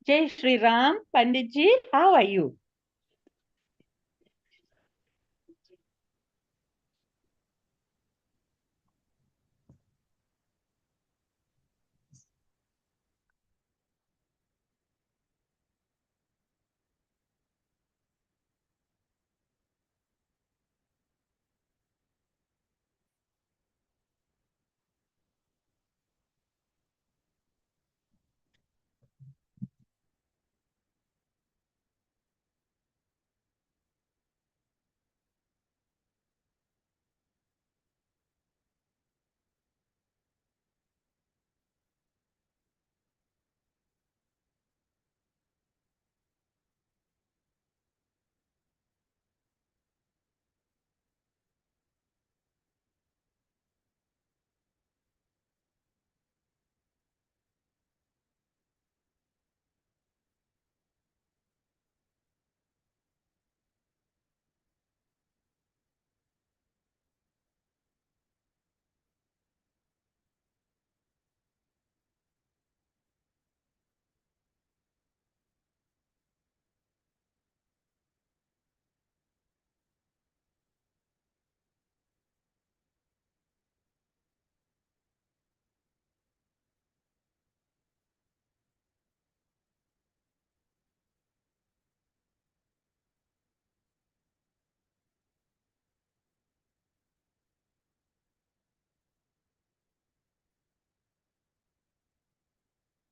Jai Shri Ram, Panditji, how are you?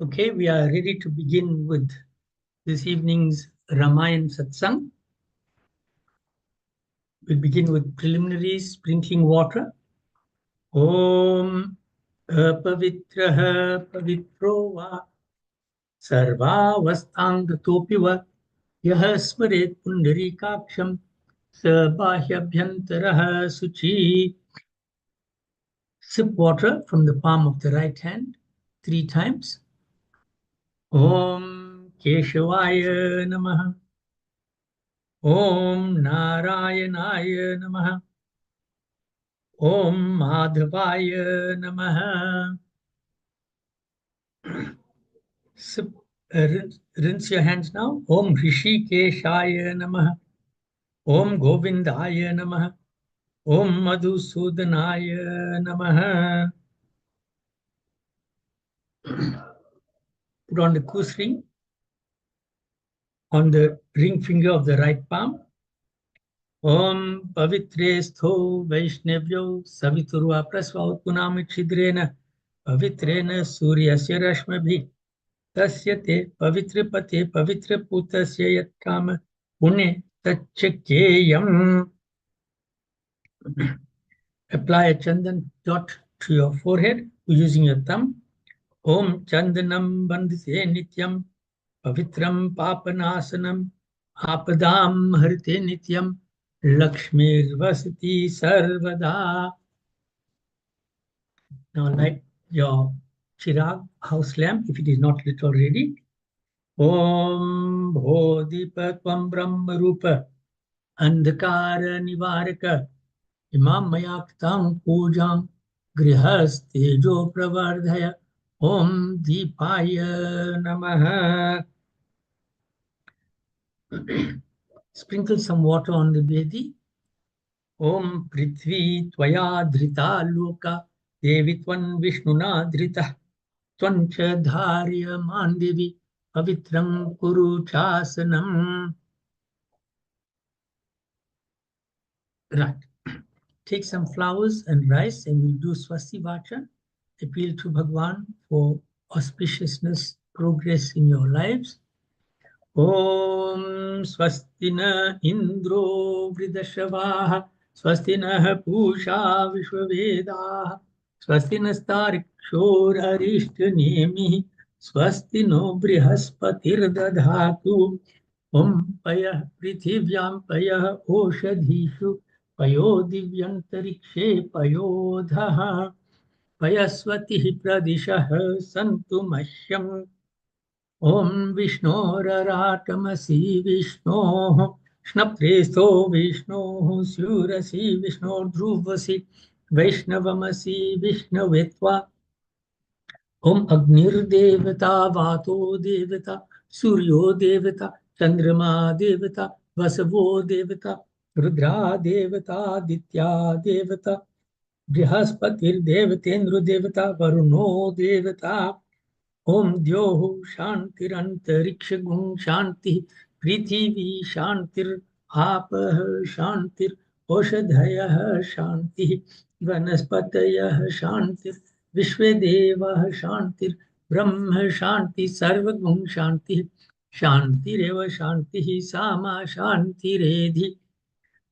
Okay, we are ready to begin with this evening's Ramayan satsang. We'll begin with preliminaries, sprinkling water. Om Pavitraha Pavitro Va Sarvavastangatopi Va Yaha Smaret Pundarikaksham Sabhahyabhyantaraha Suchi. Sip water from the palm of the right hand 3 times. Om Keshavaya Namaha. Om Narayanaaya Namaha. Om Madhavaya Namaha. Rinse your hands now. Om Rishikeshaya Namaha. Om Govindaya Namaha. Om Madhusudanaya Namaha. Put on the kus ring on the ring finger of the right palm. Om Pavitre Stho Vaishnavyo Saviturva Prasva Utpunami Chidrena Pavitrena Suryasya Rashmabhi Tasya te Pavitra Pate Pavitra Putasya Yat Kama Pune Tachakeyam. Apply a chandan dot to your forehead using your thumb. Om Chandanam Bandhite Nityam Pavitram Papanasanam Apadam Harite Nityam Lakshmir Vasati Sarvada. Now light your chirag, house lamp, if it is not lit already. Om Bodhipatvam Brahma Rupa Andhakara Nivaraka Imam Mayaktam Pujam Grihastejo Pravardhaya Om Deepaya Namaha. Sprinkle some water on the Vedi. Om Prithvi Tvaya Dhrita Loka Devi Tvan Vishnuna Dhrita Tvancha Dharya Mandevi Pavitram Kuru Chasanam. Right. Take some flowers and rice and we'll do Swasti Vacha. Appeal to Bhagwan for auspiciousness, progress in your lives. Om Swastina Indro Vridashavaha Swastina Pusha Vishwavedaha Swastina Stariksho Arishthanemi Swastino Brihaspatirdadhatu Om Payah Prithivyam Payah Oshadhishu Payo Divyantarikshe Payodhaha पयस्वतिः प्रदिशः सन्तु मह्यम् ॐ विष्णोरराटमसि विष्णोः क्ष्णप्रेस्थो विष्णोः स्यूरसि विष्णोर्ध्रुवसि वैष्णवमसि विष्णवे त्वा ॐ अग्निर्देवता वातो देवता सूर्यो देवता चंद्रमा देवता वसवो देवता रुद्रा देवता दित्या देवता बृहस्पतिर्देवतेन्द्रो देवता वरुणो देवता ओम द्योः शान्तिरन्तरिक्षगुं शान्तिः पृथिवी शान्तिर्आपः शान्तिर्ओषधयः शान्तिः वनस्पतयः शान्तिर् विश्वे देवाः शान्तिर्ब्रह्म शान्ति सर्वगुं शान्तिः शान्तिरेव शान्तिः सामा शान्तिरेधि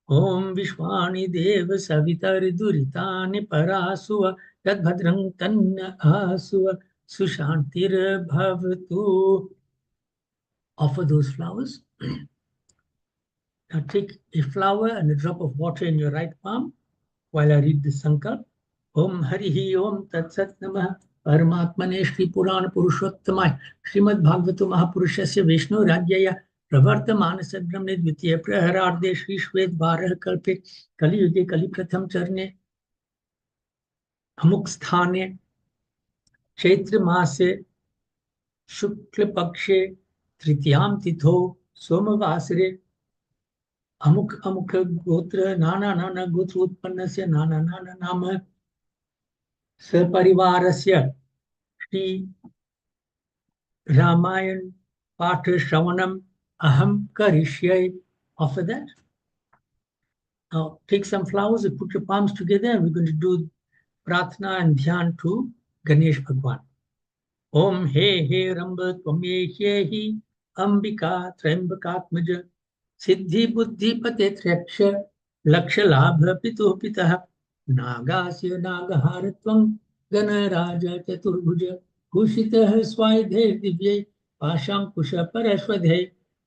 ॐ विश्वानि देव सवितर्दुरितानि परासुव तद्भद्रं तन्न आसुव सुशान्तिर्भवतु. Offer those flowers. Now take a flower and a drop of water in your right palm while I read the sankalp. Om Harihi Om Tat Sat Namah Paramatmane Shri Purana Purushottamaya Srimad Bhagavata Mahapurushasya Vishnu Radyaya Pravartamana Sadramne Dvitiya Prahararde Shri Shwet Varah Kalpe Kali Yuge Kali Pratham Charne अमुक स्थाने चैत्र मासे शुक्ल पक्षे तृतीयाम तिथो सोमवासरे अमुक अमुक गोत्र नाना नाना गोत्र उत्पन्न से नाना नाना नाम सपरिवारस्य श्री रामायण पाठ श्रवणम अहम करिष्ये. After that, now take some flowers and put your palms together. We're going to do प्रार्थना and ध्यान to Ganesh Bhagwan. ओम हे हे रंब त्वमे हि अंबिका त्र्यंबकात्मज सिद्धि बुद्धि पते त्र्यक्ष लक्ष लाभ पितु पितः नागास्य नागहार त्वं गणराज चतुर्भुज भूषितः स्वायुधे दिव्यै पाशांकुश परश्वधे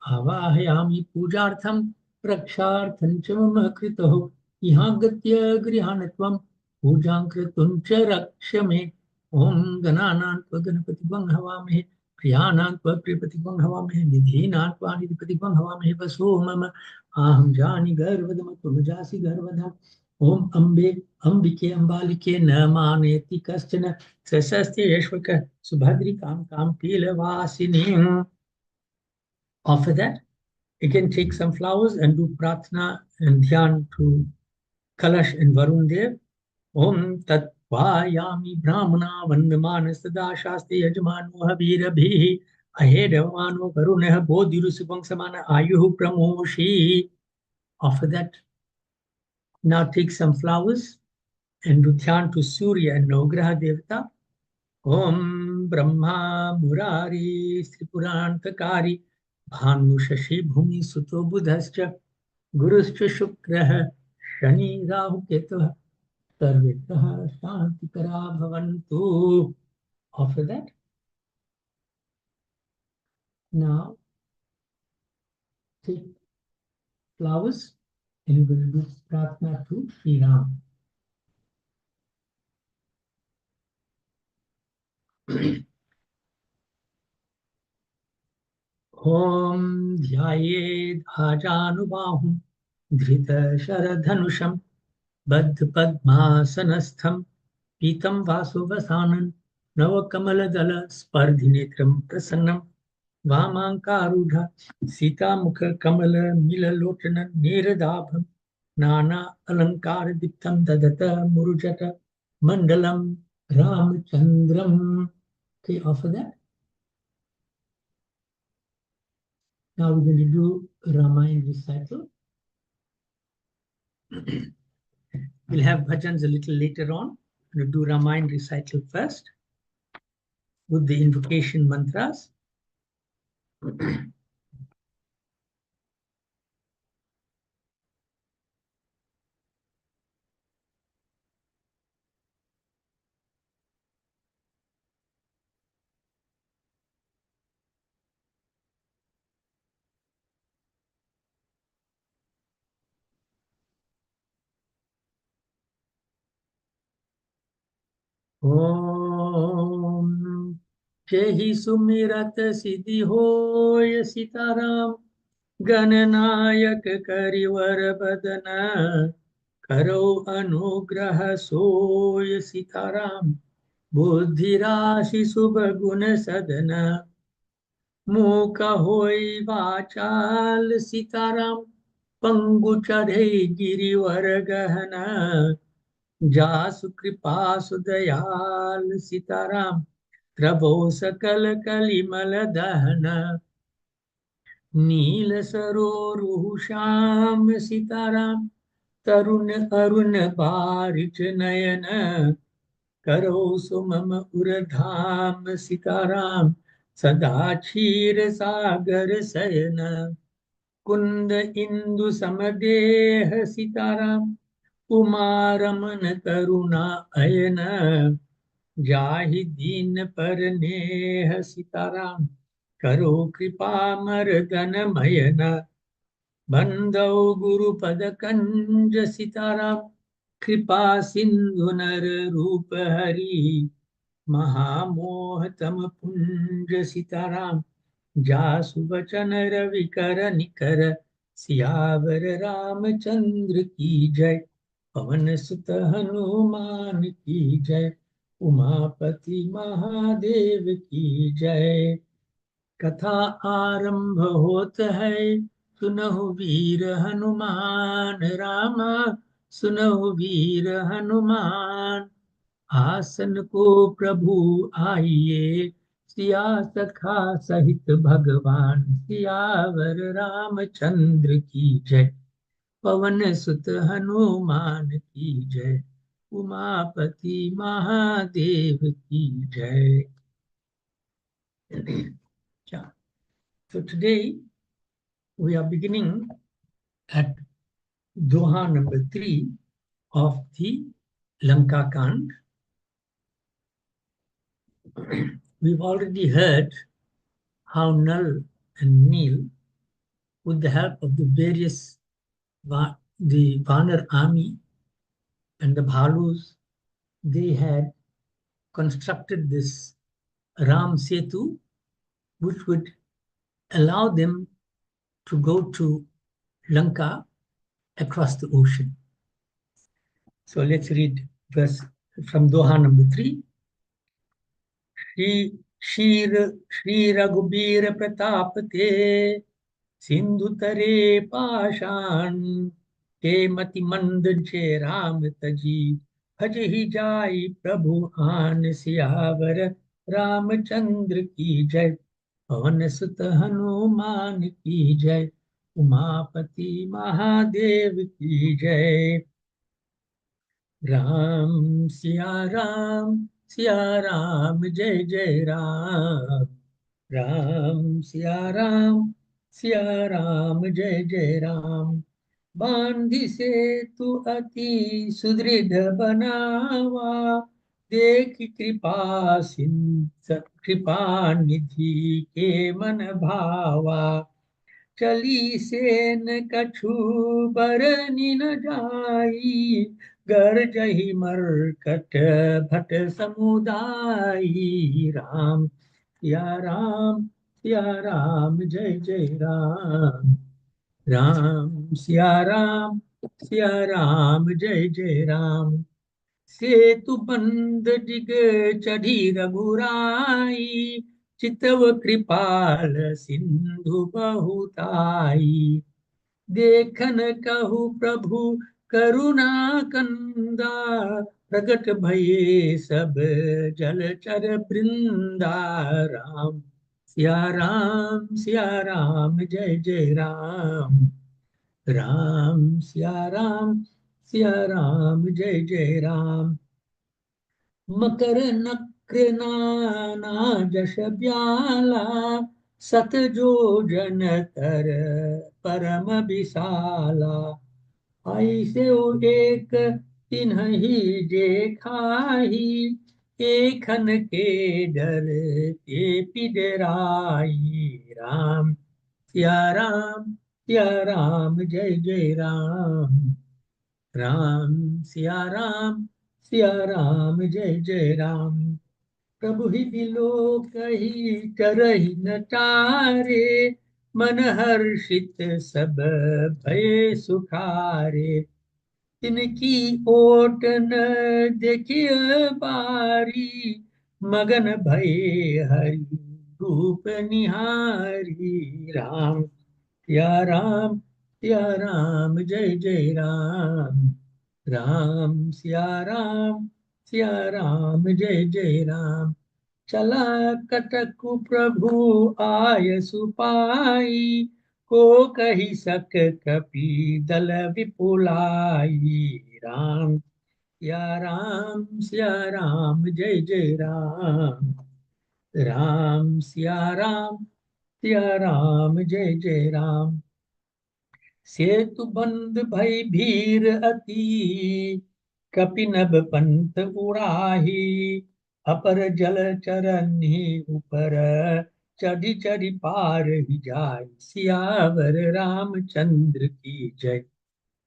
आवाहयामि पूजार्थं रक्षार्थं च मम कृतः इहां गत्य गृहाण त्वं पूजां कृतुं च रक्ष मे. ओम गणानां त्वा गणपतिगं हवामहे प्रियाणां त्वा प्रियपतिगं हवामहे निधीनां त्वा निधिपतिगं हवामहे वसो मम आहं जानि गर्वदम त्वमजासि गर्वधम्. ओम अम्बे अंबिके अंबालिके न मानेति कश्चन सशस्ते यश्वक सुभद्री काम काम पीलवासिनी. After that, again take some flowers and do prarthana and dhyan to Kalash and Varun Dev. ओम तत्वायामि ब्राह्मणा वन्दमान सदा शास्ते यजमानो हवीरभिः अहेरवानो वरुणः बोधिरुषभं समान आयुः प्रमोषि. After that, now take some flowers and do dhyan to Surya and Navagraha Devata. Om Brahma Murari Tripurantakari Bhanu Shashi Bhumi Suto Budhascha Guruscha Shukrah Shani Rahu Ketavah सर्वेभ्यः शान्तिकरा भवन्तु. After that, now take flowers and we will do prarthana to Sri Ram. ॐ ध्यायेद् आजानुबाहुं धृतशरधनुषं बद्धपद्मासनस्थं पीतं वासुवसानं नवकमलदलस्पर्धिनेत्रं प्रसन्नं वामाङ्कारूढ सीतामुखकमलमिललोचन नीरदाभं नाना अलङ्कारदीप्तं ददत मुरुजट मण्डलं रामचन्द्रम्. Okay, after that, now we're going to do Ramayan recital. We'll have bhajans a little later on. We'll do Ramayan recital first with the invocation mantras. ओम जेहि सुमिरत सिद्धि होय सीताराम, गणनायक करिवर बदन, करो अनुग्रह सोय सीताराम, बुद्धि राशि शुभ गुण सदन, मूक होय वाचाल सीताराम, पंगु चढ़े गिरिवर गहन, जासु कृपा सुदयाल सीताराम, प्रभो सकल कलिमल दहन, नील सरोरुह श्याम सीताराम, तरुण अरुण बारिच नयन, करो सुमम उरधाम सीताराम, सदा क्षीर सागर शयन, कुंद इंदु समदेह सीताराम, उमा रमन करुणा अयन, जाहि दीन पर नेह सीताराम, करो कृपा मर्दन मयन, बंदौ गुरुपद कंज सीताराम, कृपा सिंधु नर रूप हरि, महामोहतम पुंज सीताराम, जासु वचन रवि कर निकर, सियावर रामचंद्र की जय, पवन सुत हनुमान की जय, उमापति महादेव की जय। कथा आरंभ होत है, सुनहु वीर हनुमान रामा, सुनहु वीर हनुमान, आसन को प्रभु आइए, सिया सखा सहित भगवान, सियावर रामचंद्र की जय, पवन सुत हनुमान की जय, उमापति महादेव की जय। So today we are beginning at Doha number 3 of the Lanka Kand. We've already heard how Nal and Neel, with the help of the various the Vanar army and the Bhalus, they had constructed this Ram Setu, which would allow them to go to Lanka across the ocean. So let's read verse from Doha number 3. Shri Raghubir Pratap ते, सिंधु तरे पाषाण, ते मति मंद जे राम तजी, भज ही जाई प्रभु आन, सियावर रामचंद्र की जय, पवन सुत हनुमान की जय, उमापति महादेव की जय। राम सिया राम जय जय राम, राम सिया राम जय जय राम, बांधी से तू अति सुदृढ़ बनावा, देख कृपा निधि के मन भावा, चली से न कछु बरनि न जाई, गरजहि मरकट भट समुदाई, सिया राम जय जय राम, सिया राम जय जय राम, सेतु बंद डिग चढ़ी रघुराई, चितव कृपाल सिंधु बहुताई, देखन कहु प्रभु करुणा कंदा, प्रगट भये सब जलचर वृंदा, सिया राम जय जय राम, सिया राम जय जय राम, मकर नक्र नाना जश ब्याला, सत जो जन तर परम विशाला, ऐसे एक तिन्हि जे खाही, एखन के डर ते पिडराई, सिया राम जय जय राम, सिया राम जय जय राम। प्रभु ही बिलो कही करही न टारे, मन हर्षित सब भय सुखारे। तिनकी ओट न देखिय बारी, मगन भय हरि रूप निहारी। राम सिया राम जय जय राम। राम सिया राम जय जय राम। चला कटकु प्रभु आय सुपाई, को कही सक कपि दल विपुलाई। सिया राम जय जय राम। सिया राम जय जय राम। सेतु बंद भई भीर अति, कपि नभ पंथ उड़ाही। अपर जल चरनी ऊपर, चढ़ी चढ़ी पार ही जाय। सियावर रामचंद्र की जय,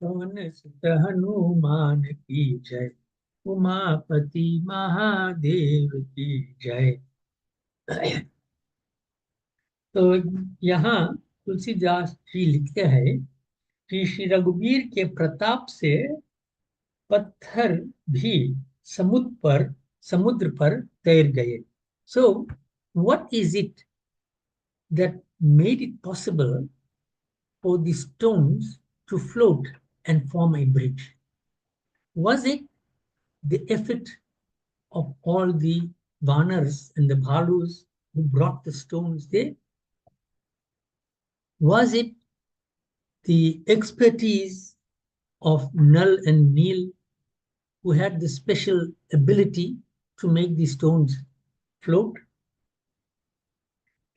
पवन सुत हनुमान की जय, उमापति महादेव की जय। तो यहाँ तुलसीदास जी लिखते हैं कि श्री रघुवीर के प्रताप से पत्थर भी समुद्र पर तैर गए। So what is it that made it possible for the stones to float and form a bridge? Was it the effort of all the Vanars and the Bhalus who brought the stones there? Was it the expertise of Nal and Neel who had the special ability to make the stones float?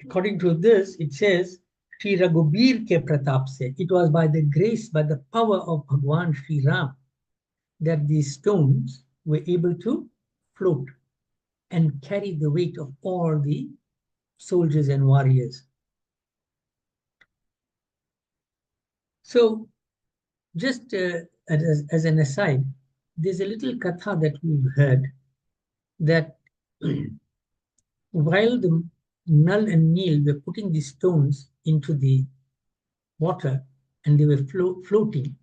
According to this, it says, Sri Raghubir ke pratap se, it was by the grace, by the power of Bhagwan Sri Ram that these stones were able to float and carry the weight of all the soldiers and warriors. So, just as an aside, there's a little katha that we've heard that while the Nal and Neel were putting the stones into the water and they were floating,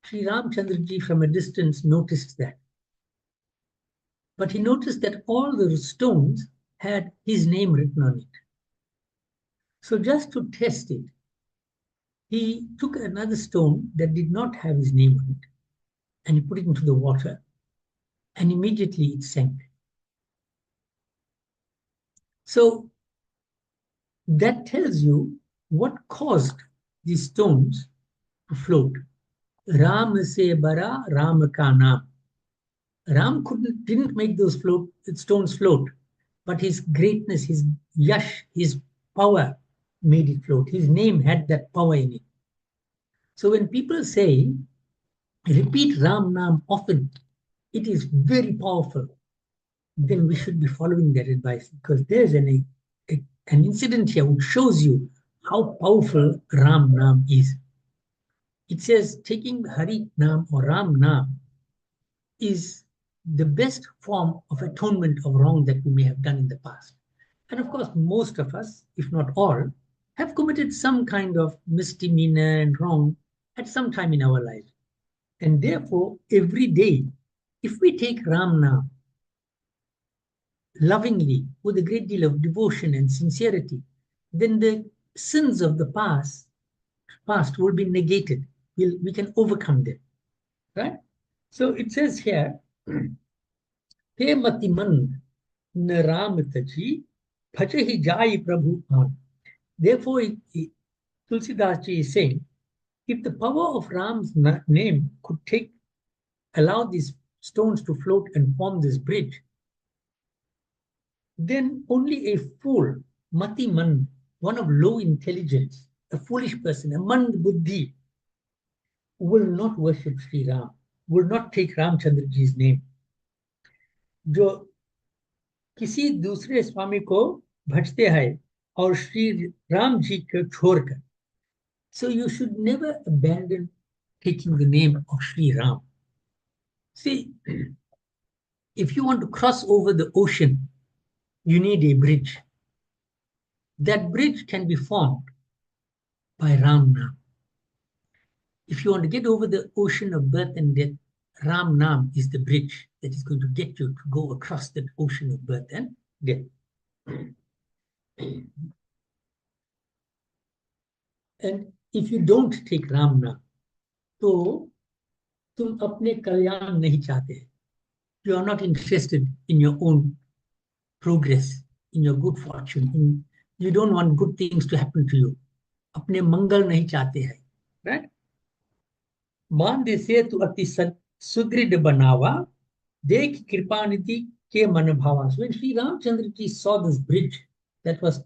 Sri Ramchandraji from a distance noticed that. But he noticed that all the stones had his name written on it. So just to test it, he took another stone that did not have his name on it and he put it into the water and immediately it sank. So that tells you what caused these stones to float. Ram se bara Ram ka naam. Ram didn't make those stones float, but his greatness, his yash, his power made it float. His name had that power in it. So when people say, repeat Ram Naam often, it is very powerful, then we should be following that advice because there's an incident here which shows you how powerful Ram Naam is. It says taking Hari Naam or Ram Naam is the best form of atonement of wrong that we may have done in the past. And of course, most of us, if not all, have committed some kind of misdemeanor and wrong at some time in our life. And therefore, every day, if we take Ram Naam lovingly, with a great deal of devotion and sincerity, then the sins of the past will be negated. We can overcome them, right? So it says here, He matiman naram taji, bhajahi jai prabhu an. Therefore, Tulsidas ji is saying, if the power of Ram's name could allow these stones to float and form this bridge, then only a fool, mati man, one of low intelligence, a foolish person, a mand buddhi, will not worship Sri Ram, will not take Ramchandra ji's name. जो किसी दूसरे स्वामी को भजते हैं और श्री राम जी को छोड़कर. So you should never abandon taking the name of Sri Ram. See, if you want to cross over the ocean, you need a bridge. That bridge can be formed by Ram Nam. If you want to get over the ocean of birth and death, Ram Nam is the bridge that is going to get you to go across that ocean of birth and death. And if you don't take Ram Nam, तो तुम अपने कल्याण नहीं चाहते. You are not interested in your own progress, in your good fortune. You don't want good things to happen to you. अपने मंगल नहीं चाहते हैं. Right? मान से तू अति सुदृढ़ बनावा, देख कृपा निधि के मन भावा. So when Sri Ramchandra ji saw this bridge that was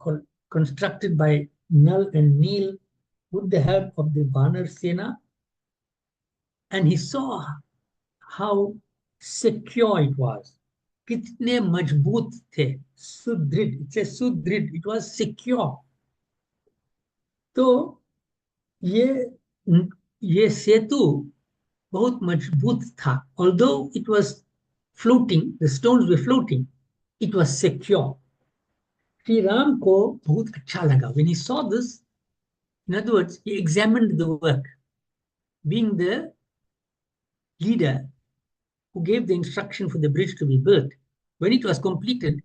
constructed by Nal and Neel with the help of the Vanar Sena, and he saw how secure it was, कितने मजबूत थे, सुदृढ़, it says सुदृढ़, it was secure. तो ये सेतु बहुत मजबूत था. Although it was floating, the stones were floating, it was secure. Shri Ram को बहुत अच्छा लगा. When he saw this, in other words, he examined the work. Being the leader who gave the instruction for the bridge to be built, when it was completed,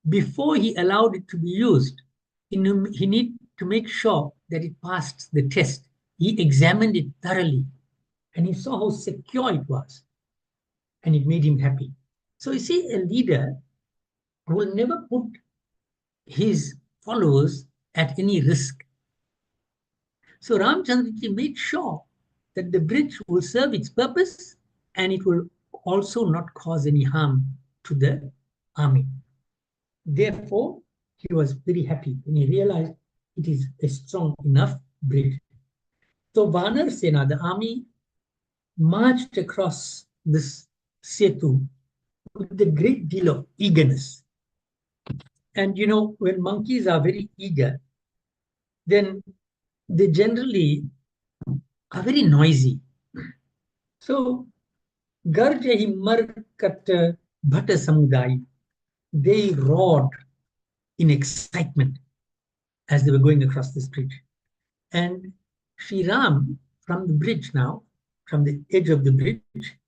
before he allowed it to be used, he needed to make sure that it passed the test. He examined it thoroughly, and he saw how secure it was, and it made him happy. So you see, a leader will never put his followers at any risk. So Ramchandraji made sure that the bridge will serve its purpose, and it will also not cause any harm to the army. Therefore, he was very happy when he realized it is a strong enough bridge. So Vanar Sena, the army, marched across this setu with a great deal of eagerness. And you know, when monkeys are very eager, then they generally are very noisy. So, Garjahi Markat Bhatta Samudai, they roared in excitement as they were going across this bridge. And Sri Ram, from the bridge now, from the edge of the bridge,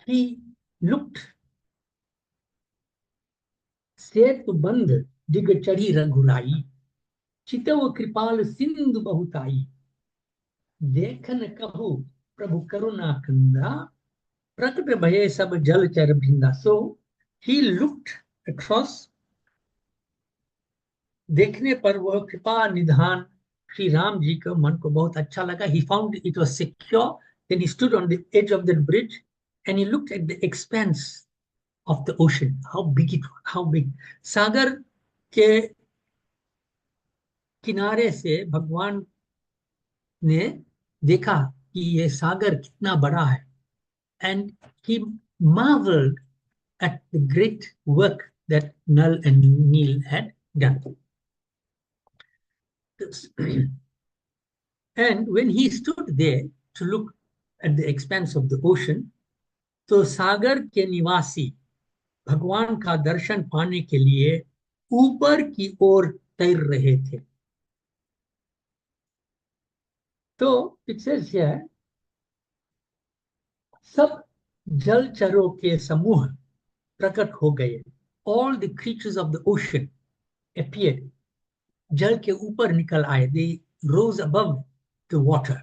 he looked, Setu Bandh Digachari Raghurai, Chitav Kripal Sindhu Bahutai, Dekhan Kahu Prabhu Karuna Kanda, Prakata Bhaye Sab Jal Charabhinda. So he looked across, देखने पर वह कृपा निधान श्री राम जी को मन को बहुत अच्छा लगा. He found it was secure. Then he stood on the edge of that bridge and he looked at the expanse of the ocean. How big it was, how big. सागर के किनारे से भगवान ने देखा कि ये सागर कितना बड़ा है. And he marveled at the great work that Nal and Neel had done. And when he stood there to look at the expanse of the ocean, तो सागर के निवासी भगवान का दर्शन पाने के लिए ऊपर की ओर तैर रहे थे. तो it says here, सब जलचरों के समूह प्रकट हो गए. All the creatures of the ocean appeared. जल के ऊपर निकल आए. They rose above the water.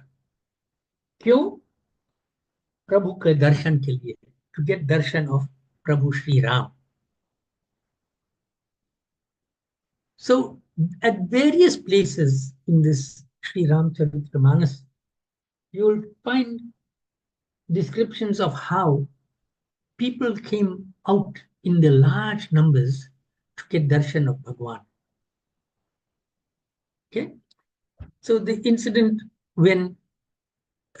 क्यों? प्रभु के दर्शन के लिए, to get darshan of Prabhu Sri Ram. So at various places in this Sri Ramcharitamanas, you will find descriptions of how people came out in the large numbers to get darshan of Bhagwan. Okay, so the incident when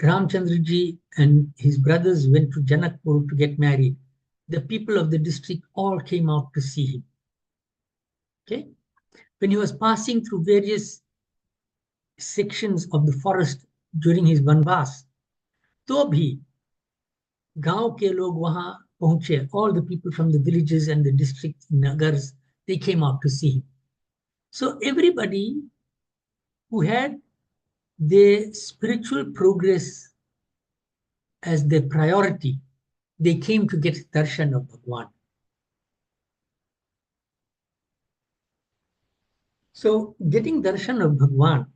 Ramchandraji and his brothers went to Janakpur to get married, the people of the district all came out to see him. Okay, when he was passing through various sections of the forest during his vanvas, तो भी गांव के लोग वहां Pahuche, all the people from the villages and the district nagars, they came out to see him. So everybody who had their spiritual progress as their priority, they came to get darshan of Bhagwan. So getting darshan of Bhagwan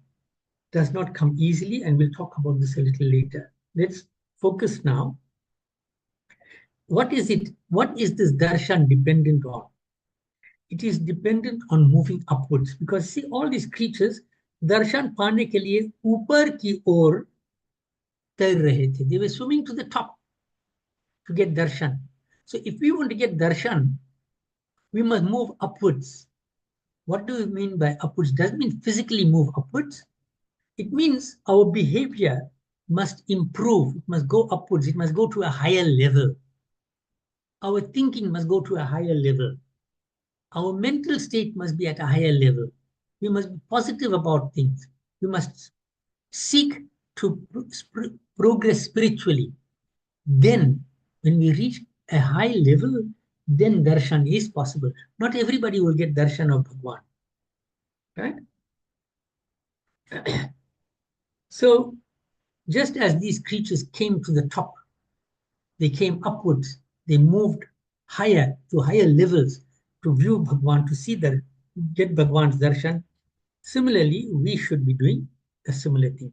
does not come easily, and we'll talk about this a little later. Let's focus now. What is it? What is this darshan dependent on? It is dependent on moving upwards, because see, all these creatures darshan पाने के लिए ऊपर की ओर तैर रहे थे. They were swimming to the top to get darshan. So if we want to get darshan, we must move upwards. What do we mean by upwards? Doesn't mean physically move upwards. It means our behavior must improve. It must go upwards. It must go to a higher level. Our thinking must go to a higher level. Our mental state must be at a higher level. We must be positive about things. We must seek to progress spiritually. Then, when we reach a high level, then darshan is possible. Not everybody will get darshan of Bhagwan. Right? So, just as these creatures came to the top, they came upwards, they moved higher to higher levels to view Bhagwan, to see that, get Bhagwan's darshan. Similarly, we should be doing a similar thing.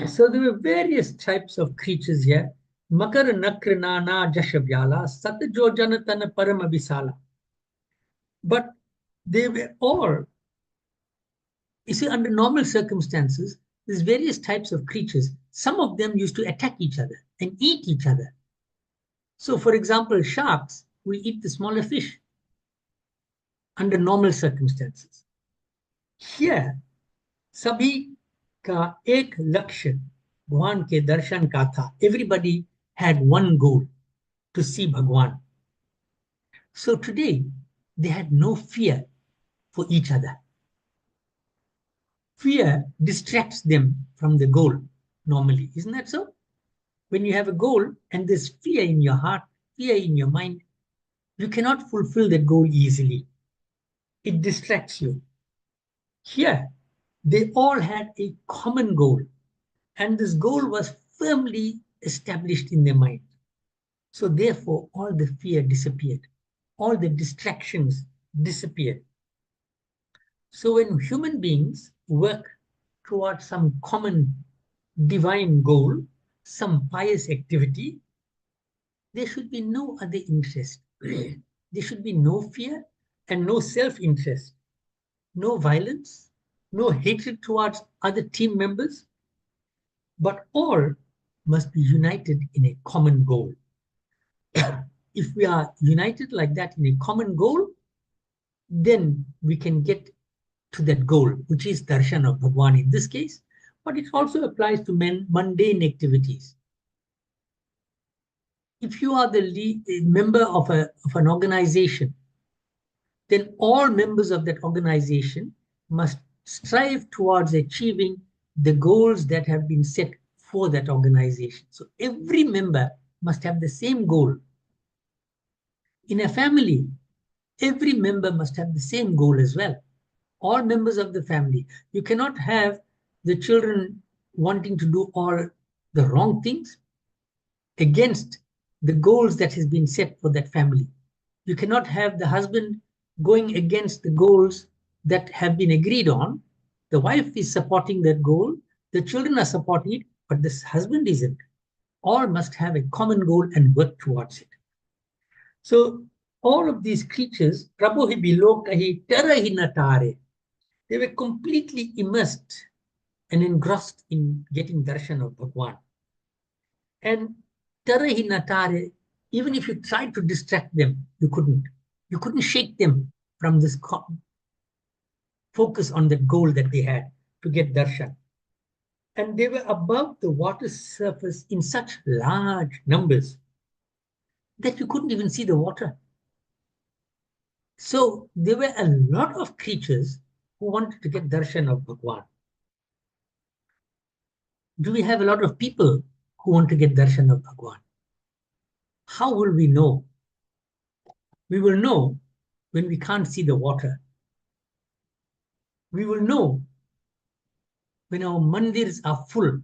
So there were various types of creatures here. Makar nakra nana jashavyala satjo janatana paramabisala. But they were all, you see, under normal circumstances, there's various types of creatures. Some of them used to attack each other and eat each other. So, for example, sharks will eat the smaller fish under normal circumstances. Here, sabhi ka ek lakshya Bhagwan ke darshan ka tha. Everybody had one goal, to see Bhagwan. So today, they had no fear for each other. Fear distracts them from the goal normally. Isn't that so? When you have a goal and there's fear in your heart, fear in your mind, you cannot fulfill that goal easily. It distracts you. Here, they all had a common goal, and this goal was firmly established in their mind. So therefore, all the fear disappeared. All the distractions disappeared. So when human beings work towards some common divine goal, some pious activity, there should be no other interest. There should be no fear and no self-interest, no violence, no hatred towards other team members, but all must be united in a common goal. If we are united like that in a common goal, then we can get to that goal, which is darshan of Bhagwan in this case, but it also applies to mundane activities. If you are the member of an organization, then all members of that organization must strive towards achieving the goals that have been set for that organization. So every member must have the same goal. In a family, every member must have the same goal as well. All members of the family. You cannot have the children wanting to do all the wrong things against the goals that has been set for that family. You cannot have the husband going against the goals that have been agreed on. The wife is supporting that goal, the children are supporting it, but this husband isn't. All must have a common goal and work towards it. So all of these creatures, Prabhu bilokahi terahi natare, they were completely immersed and engrossed in getting darshan of Bhagwan. And terahi natare, even if you tried to distract them, you couldn't. You couldn't shake them from this focus on the goal that they had to get darshan. And they were above the water surface in such large numbers that you couldn't even see the water. So there were a lot of creatures who wanted to get darshan of Bhagwan. Do we have a lot of people who want to get darshan of Bhagwan? How will we know? We will know when we can't see the water. We will know when our mandirs are full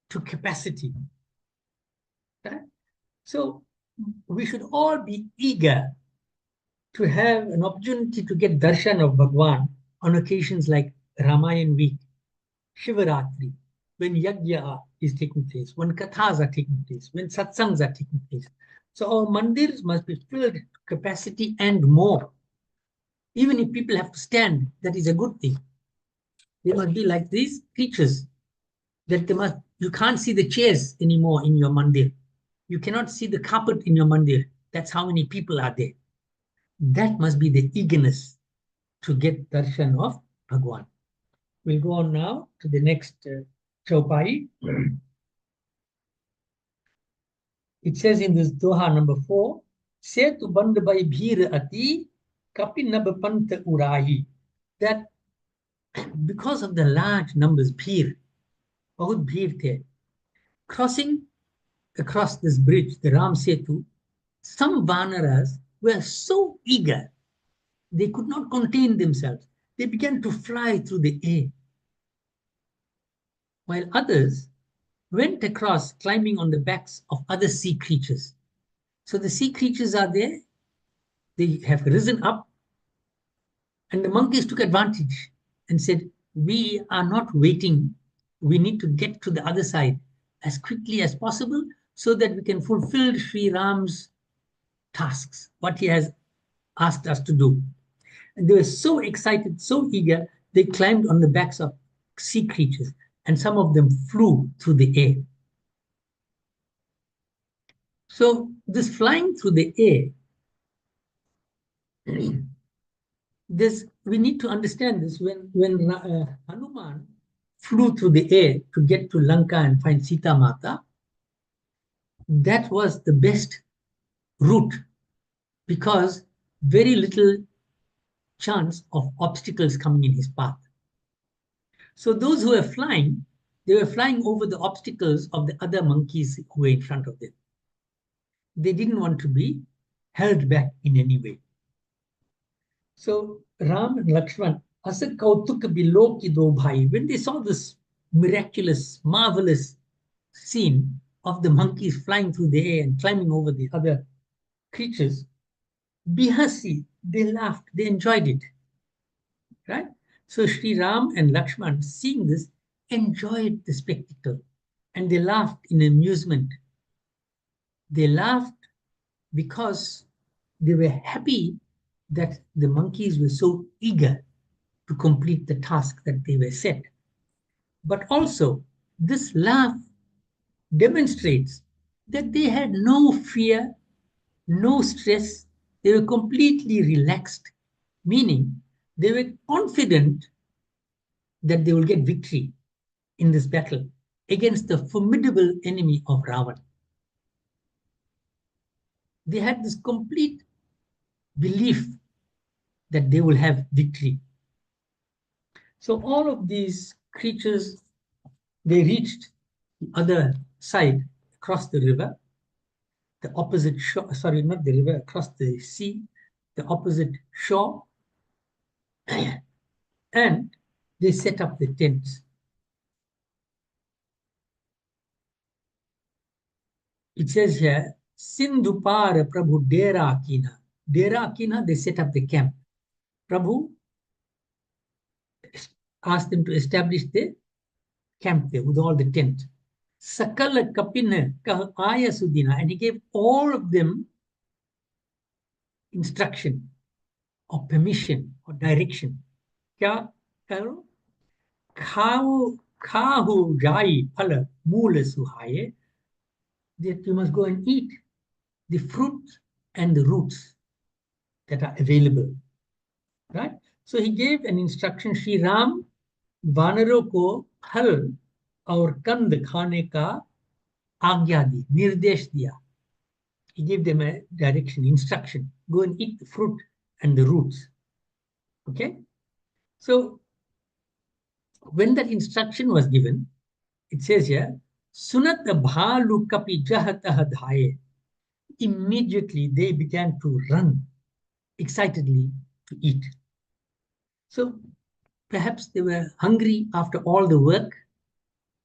to capacity. Right? So we should all be eager to have an opportunity to get darshan of Bhagwan on occasions like Ramayan week, Shivaratri, when yajna is taking place, when kathas are taking place, when satsangs are taking place. So our mandirs must be filled to capacity and more. Even if people have to stand, that is a good thing. They must be like these creatures that you can't see the chairs anymore in your mandir. You cannot see the carpet in your mandir. That's how many people are there. That must be the eagerness to get darshan of Bhagwan. We'll go on now to the next chaupai. It says in this Doha number 4, Setu Bandbai Bhir Ati Kapi Nabapanta Urai. That because of the large numbers, Bhir, Bahut Bhir the, crossing across this bridge, the Ram Setu, some Vanaras were so eager, they could not contain themselves. They began to fly through the air, while others went across climbing on the backs of other sea creatures. So the sea creatures are there, they have risen up, and the monkeys took advantage and said, we are not waiting, we need to get to the other side as quickly as possible so that we can fulfill Sri Ram's tasks, what he has asked us to do. And they were so excited, so eager, they climbed on the backs of sea creatures, and some of them flew through the air. So this flying through the air, we need to understand this. When Hanuman flew through the air to get to Lanka and find Sita Mata, that was the best route because very little chance of obstacles coming in his path. So those who were flying, they were flying over the obstacles of the other monkeys who were in front of them. They didn't want to be held back in any way. So Ram and Lakshman, Asa Kautuk Biloki Do Bhai, when they saw this miraculous, marvelous scene of the monkeys flying through the air and climbing over the other creatures, Bihasi, they laughed, they enjoyed it. Right? So Sri Ram and Lakshman, seeing this, enjoyed the spectacle and they laughed in amusement. They laughed because they were happy that the monkeys were so eager to complete the task that they were set. But also, this laugh demonstrates that they had no fear, no stress, they were completely relaxed, meaning they were confident that they will get victory in this battle against the formidable enemy of Ravana. They had this complete belief that they will have victory. So all of these creatures, they reached the other side across the river, the opposite shore, sorry, not the river, across the sea, the opposite shore, and they set up the tents. It says here, Sindhupara Prabhu Dera Kina. Dera Kina, they set up the camp. Prabhu asked them to establish the camp there with all the tents. Sakala Kapina Kah Aya Sudina, and he gave all of them instruction or permission or direction. Kya karo? Kahu jai phala mula suhaye, that you must go and eat the fruit and the roots that are available. Right? So he gave an instruction, Shri Ram वानरों को फल और कंद खाने का आज्ञा दी, निर्देश दिया. He gave them a direction, instruction. Go and eat the fruit and the roots. Okay? So when that instruction was given, it says here, Sunat bhalu kapi jahatah dhaye. immediately they began to run excitedly to eat. So perhaps they were hungry after all the work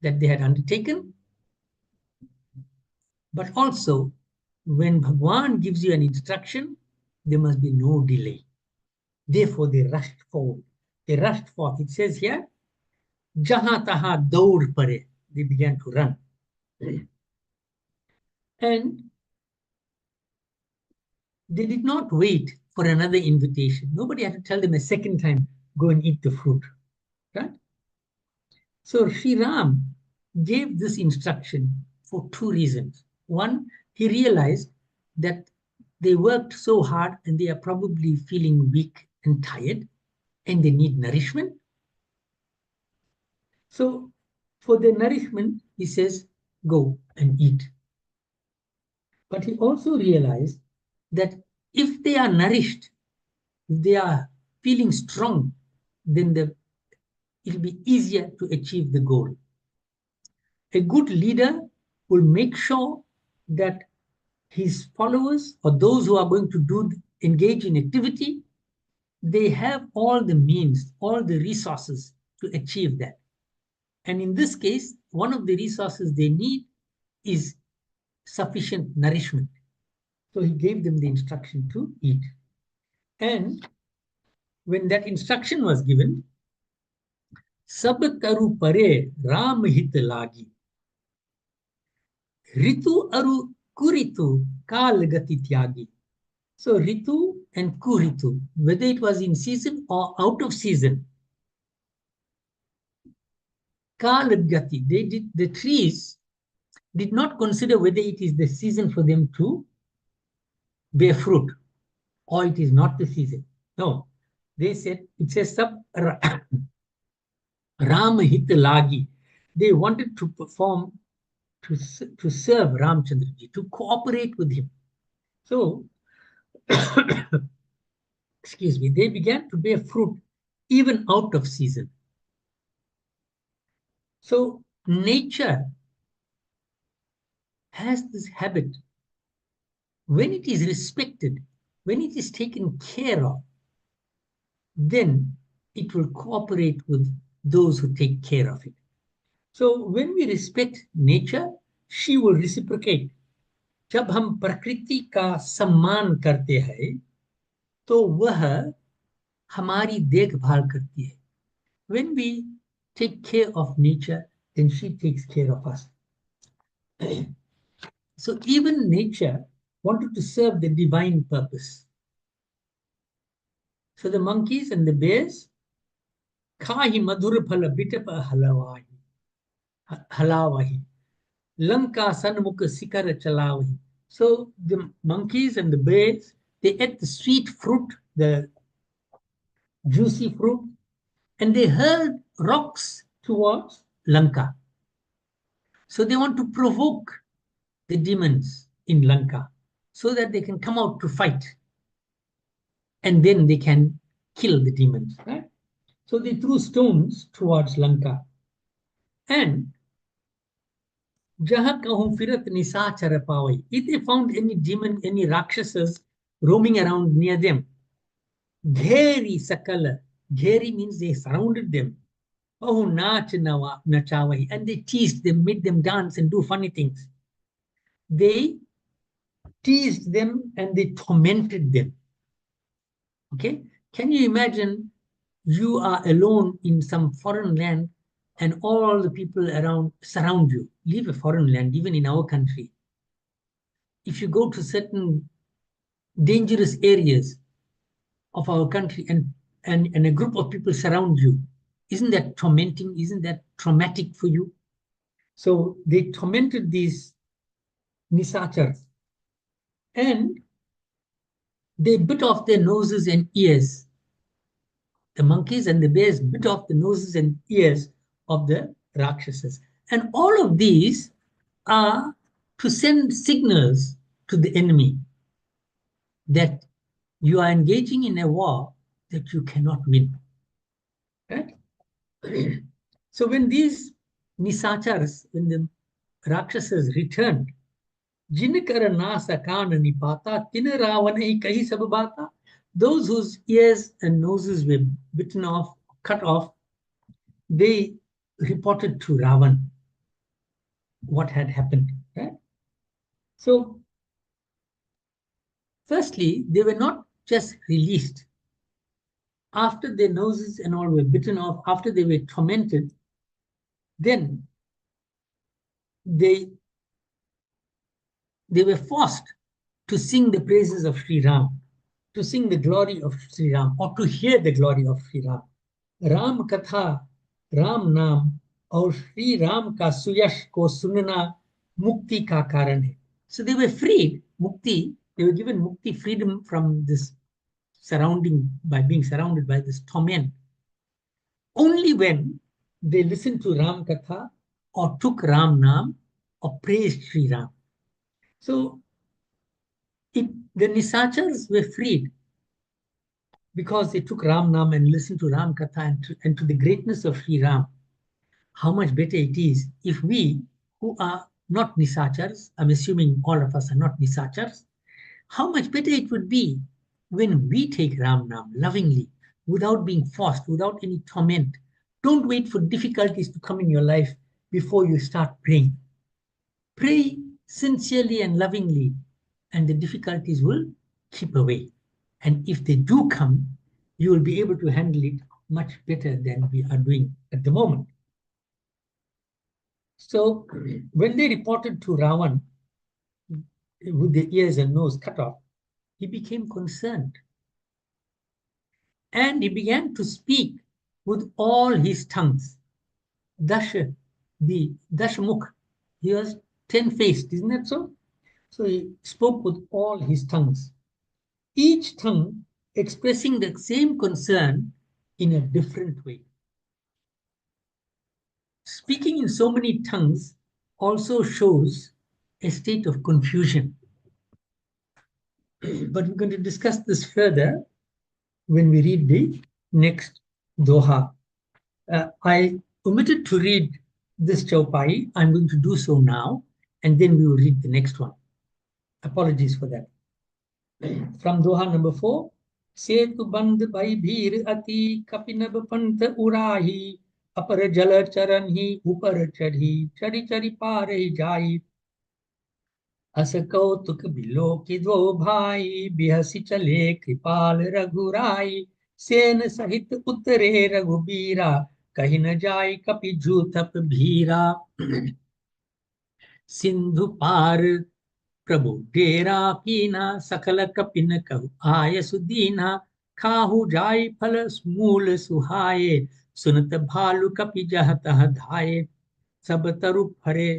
that they had undertaken, but also when Bhagwan gives you an instruction, there must be no delay. Therefore, they rushed forward. They rushed forth. It says here, Jaha taha daud pare. They began to run. And they did not wait for another invitation. Nobody had to tell them a second time, go and eat the fruit. Right? So Sri Ram gave this instruction for two reasons. One, he realized that they worked so hard and they are probably feeling weak and tired and they need nourishment. So for the nourishment, he says, go and eat. But he also realized that if they are nourished, if they are feeling strong, then it'll be easier to achieve the goal. A good leader will make sure that his followers or those who are going to engage in activity, they have all the means, all the resources to achieve that. And in this case, one of the resources they need is sufficient nourishment. So he gave them the instruction to eat. And when that instruction was given, Sab karu pare Ram hit lagi. Ritu aru kuritu kal gati tyagi. So Ritu and Kuritu, whether it was in season or out of season, Kal gati, the trees did not consider whether it is the season for them to bear fruit or it is not the season. No, they said, it says Sab Ram hit lagi. They wanted to perform, to serve Ramchandraji, to cooperate with him. So, excuse me, they began to bear fruit even out of season. So, nature has this habit. When it is respected, when it is taken care of, then it will cooperate with those who take care of it. So when we respect nature, she will reciprocate. जब हम प्रकृति का सम्मान करते हैं, तो वह हमारी देखभाल करती है. When we take care of nature, then she takes care of us. So even nature wanted to serve the divine purpose. So the monkeys and the bears, Kahi madhurphala bitapa halavahi. Lanka sanmukha sikara chalavahi. So the monkeys and the bears, they ate the sweet fruit, the juicy fruit, and they hurled rocks towards Lanka. So they want to provoke the demons in Lanka so that they can come out to fight. And then they can kill the demons, right? So they threw stones towards Lanka. And Jaha kahun firat nisachara pawai. If they found any demon, any rakshasas roaming around near them, Gheri sakala. Gheri means they surrounded them. Oh, nach nachawai. And they teased them, made them dance and do funny things. They teased them and they tormented them. Okay? Can you imagine you are alone in some foreign land and all the people around surround you? Leave a foreign land, even in our country. If you go to certain dangerous areas of our country and a group of people surround you, isn't that tormenting? Isn't that traumatic for you? So they tormented these nisachars and they bit off their noses and ears. The monkeys and the bears bit off the noses and ears of the rakshasas. And all of these are to send signals to the enemy that you are engaging in a war that you cannot win. Right? So when these nisachars, when the rakshasas returned, जिन कर नास कान निपाता तिन रावण ही कही सब बाता. Those whose ears and noses were bitten off, cut off, they reported to Ravan what had happened. Right? So, firstly, they were not just released. After their noses and all were bitten off, after they were tormented, then they were forced to sing the praises of Sri Ram, to sing the glory of Sri Ram, or to hear the glory of Sri Ram. Ram कथा राम नाम और श्री राम का सुयश को सुनना मुक्ति का कारण है. So they were freed, mukti, they were given mukti, freedom from this surrounding, by being surrounded by this torment, only when they listened to Ram Katha or took Ram Nam or praised Sri Ram. So the Nisachars were freed because they took Ram Nam and listened to Ram Katha and to the greatness of Sri Ram. How much better it is if we, who are not Nisachars, I'm assuming all of us are not Nisachars, how much better it would be when we take Ram Nam lovingly, without being forced, without any torment. Don't wait for difficulties to come in your life before you start praying. Pray sincerely and lovingly, and the difficulties will keep away. And if they do come, you will be able to handle it much better than we are doing at the moment. So when they reported to Ravan with the ears and nose cut off, he became concerned. And he began to speak with all his tongues. Dasha, the Dashamukh, he was 10-faced, isn't that so? So he spoke with all his tongues, each tongue expressing the same concern in a different way. Speaking in so many tongues also shows a state of confusion. But we're going to discuss this further when we read the next Doha. I omitted to read this Chaupai. I'm going to do so now, and then we will read the next one. Apologies for that. From Doha number 4. सेतु बंद भई भीर अति कपिनब पंथ उराही अपर जल चरण ही ऊपर चढ़ी चरी चरी पार ही जाई अस कौतुक बिलो की दो भाई बिहसी चले कृपाल रघुराई सेन सहित उतरे रघुबीरा कहीं न जाय कपि जूथप भीरा सिंधु पार प्रभु डेरा कीना सकल कपिन कहु आय सुदीना खाहु जाय फल मूल सुहाये सुनत भालु कपि जह तह धाये सब तरु फरे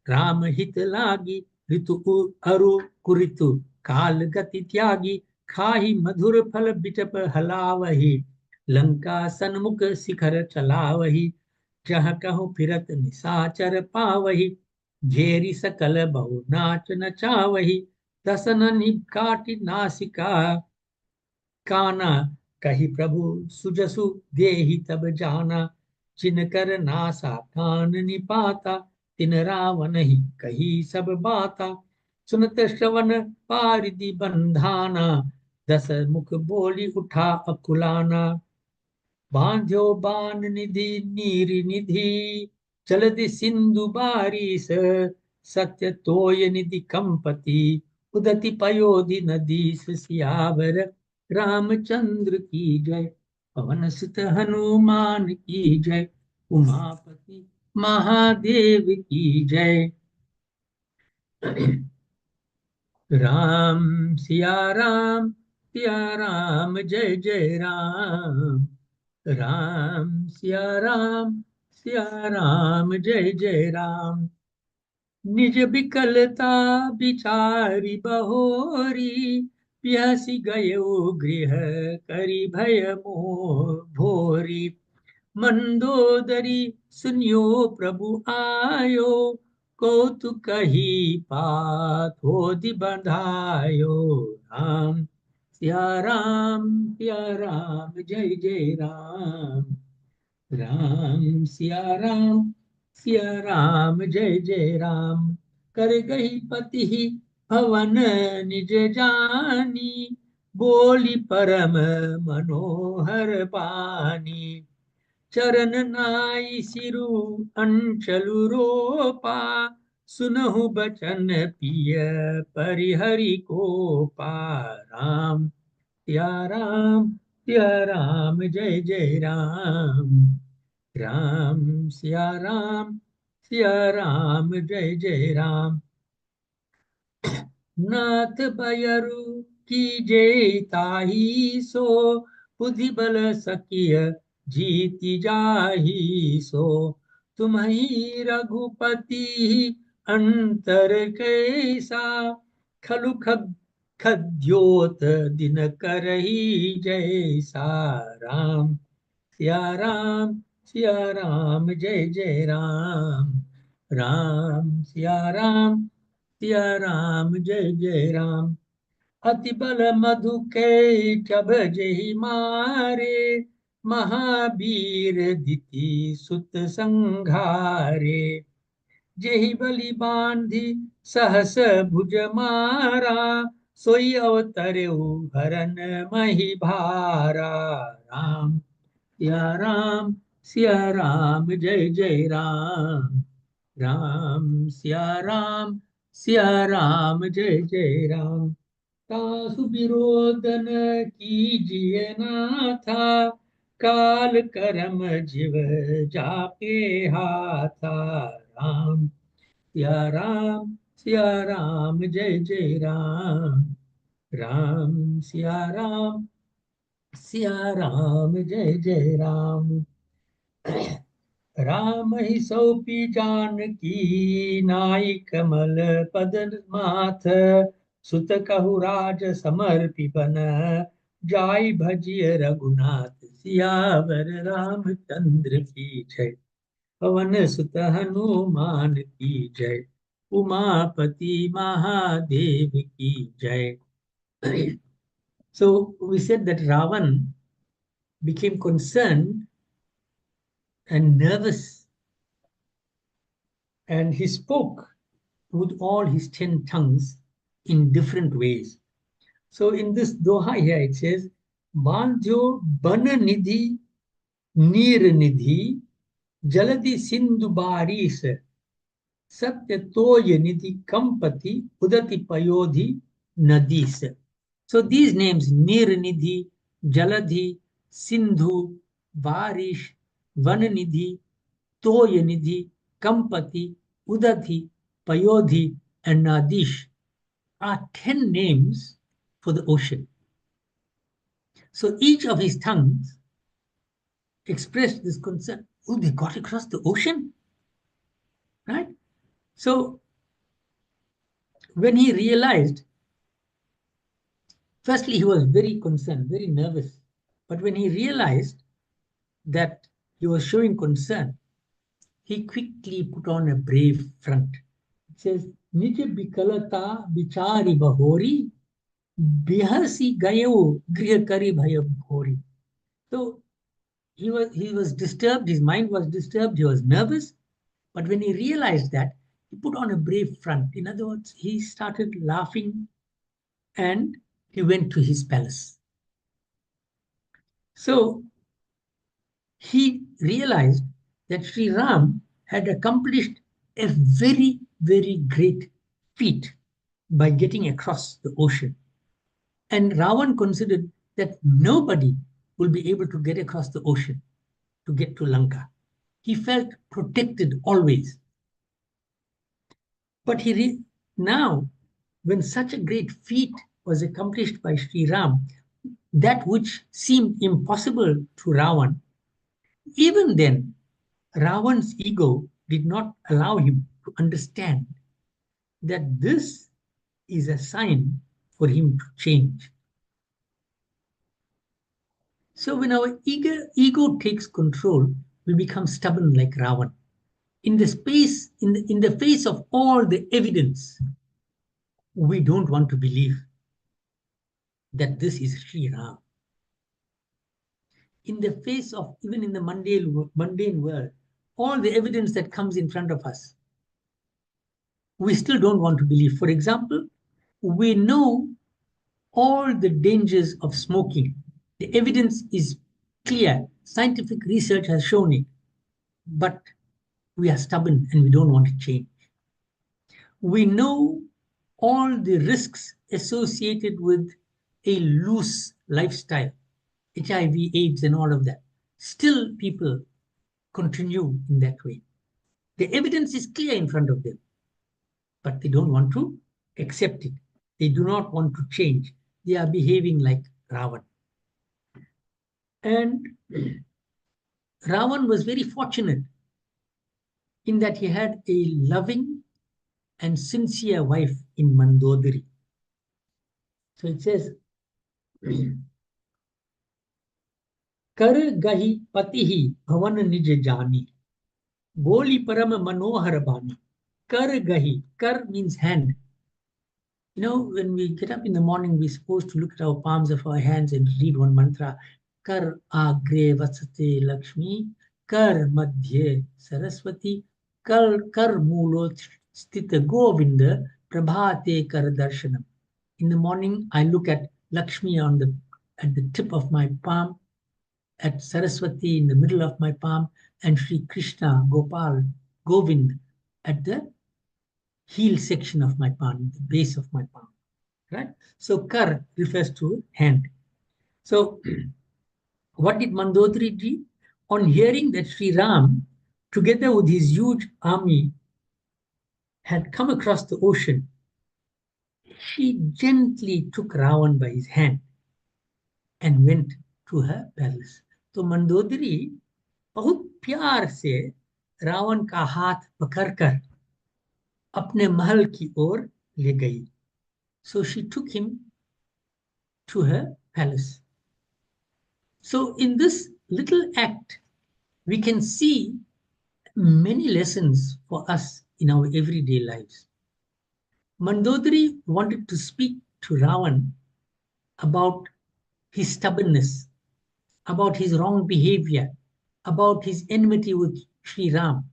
राम हित लागी ऋतु अरु कुरितु काल गति त्यागी खाही मधुर फल बिटप हलावही लंका सन्मुख शिखर चलावही जह कहु फिरत निसाचर पावही घेरी सकल बहु नाच नचावही दसन काटि नासिका काना कही प्रभु सुजसु देहि तब जाना जिनकर नासा कान निपाता तिन रावण ही कही सब बाता सुनत श्रवण पारिदि बंधाना दस मुख बोली उठा अकुलाना बांध्यो बान निधि नीर निधि चलदि सिंधु बारिश सत्य तोय निधि कंपति उदति पयोधि नदी सियावर रामचंद्र की जय पवन सुत हनुमान की जय उमापति महादेव की जय राम सिया राम जय जय राम राम सिया राम जय जय राम निज बिकलता बिचारी बहोरी प्यासी गयो गृह करी भय मोह भोरी मंदोदरी सुनियो प्रभु आयो कौतुक ही पाथोदि बंधायो सिया राम जय जय राम राम सिया राम जय जय राम कर गही पति भवन निज जानी, बोली परम मनोहर बानी। चरण नाई सिरु अंचलु रोपा, सुनहु बचन पिय परिहरि को पा। राम सिया राम जय जय राम। राम सिया राम जय जय राम। नाथ बयरु की जय ताही सो, बुद्धि बल सकिय जीति जाही सो। तुम्ही रघुपति अंतर कैसा, खलु खद्योत दिन करही जैसा। राम सिया राम जय जय राम। राम सिया राम जय जय राम। अति बल मधु कैटभ जहि मारे, महावीर दिति सुत संघारे। जेहि बलि बांधि सहस भुज मारा, सोई अवतरऊ हरन मही भारा। सिया राम जय जय राम। राम सिया राम जय जय राम। तासु विरोधन कीजिए नाथा, काल करम जीव जाके हाथा। राम सिया राम जय जय राम। राम सिया राम जय जय राम। राम ही सौपी जानकी, नाई कमल पद माथ। सुत कहु राज समर्पि बन, जाई भजिय रघुनाथ। सियावर रामचंद्र की जय, पवन सुत हनुमान की जय, उमापति महादेव की जय। So we said that Ravan became concerned and nervous, and he spoke with all his 10 tongues in different ways. So in this Doha here it says, Bandhyo Bana Nidhi Neer Nidhi Jaladi Sindhu Baris Satya Toya Nidhi Kampati Udati Payodhi Nadis. So these names, Nirnidhi, Jaladhi, Sindhu, Varish, Vananidhi, Toyanidhi, Kampati, Udadhi, Payodhi, and Nadish are 10 names for the ocean. So each of his tongues expressed this concern. Oh, they got across the ocean, right? So when he realized, firstly, he was very concerned, very nervous. But when he realized that he was showing concern, he quickly put on a brave front. It says, Nij bikalata bichari bahori, biharsi gayo griha kari bhaya bhori. So he was disturbed, his mind was disturbed, he was nervous. But when he realized that, he put on a brave front. In other words, he started laughing and he went to his palace. So he realized that Sri Ram had accomplished a very, very great feat by getting across the ocean. And Ravan considered that nobody will be able to get across the ocean to get to Lanka. He felt protected always. But now, when such a great feat was accomplished by Sri Ram, that which seemed impossible to Ravan, even then, Ravan's ego did not allow him to understand that this is a sign for him to change. So when our ego takes control, we become stubborn like Ravan. In the face of all the evidence, we don't want to believe that this is Sri Ram. In the face of, even in the mundane world, all the evidence that comes in front of us, we still don't want to believe. For example, we know all the dangers of smoking. The evidence is clear. Scientific research has shown it. But we are stubborn and we don't want to change. We know all the risks associated with a loose lifestyle, HIV, AIDS, and all of that. Still, people continue in that way. The evidence is clear in front of them, but they don't want to accept it. They do not want to change. They are behaving like Ravana. And Ravana was very fortunate in that he had a loving and sincere wife in Mandodri. So it says, कर गही पति ही भवन निज जानी बोली परम मनोहर बानी कर gahi. Kar means hand. You know, when we get up in the morning, we're supposed to look at our palms of our hands and read one mantra. Kar agre vatsate Lakshmi, kar madhye Saraswati, kar mulo sthita Govinda, prabhate kar darshanam. In the morning, I look at Lakshmi at the tip of my palm, at Saraswati in the middle of my palm, and Sri Krishna, Gopal, Govind at the heel section of my palm, the base of my palm. Right? So kar refers to hand. So what did Mandodri do? On hearing that Sri Ram, together with his huge army, had come across the ocean, she gently took Ravan by his hand and went to her palace. तो मंदोदरी बहुत प्यार से रावण का हाथ पकड़कर अपने महल की ओर ले गई. So she took him to her palace. So in this little act, we can see many lessons for us in our everyday lives. Mandodri wanted to speak to Ravan about his stubbornness, about his wrong behavior, about his enmity with Sri Ram,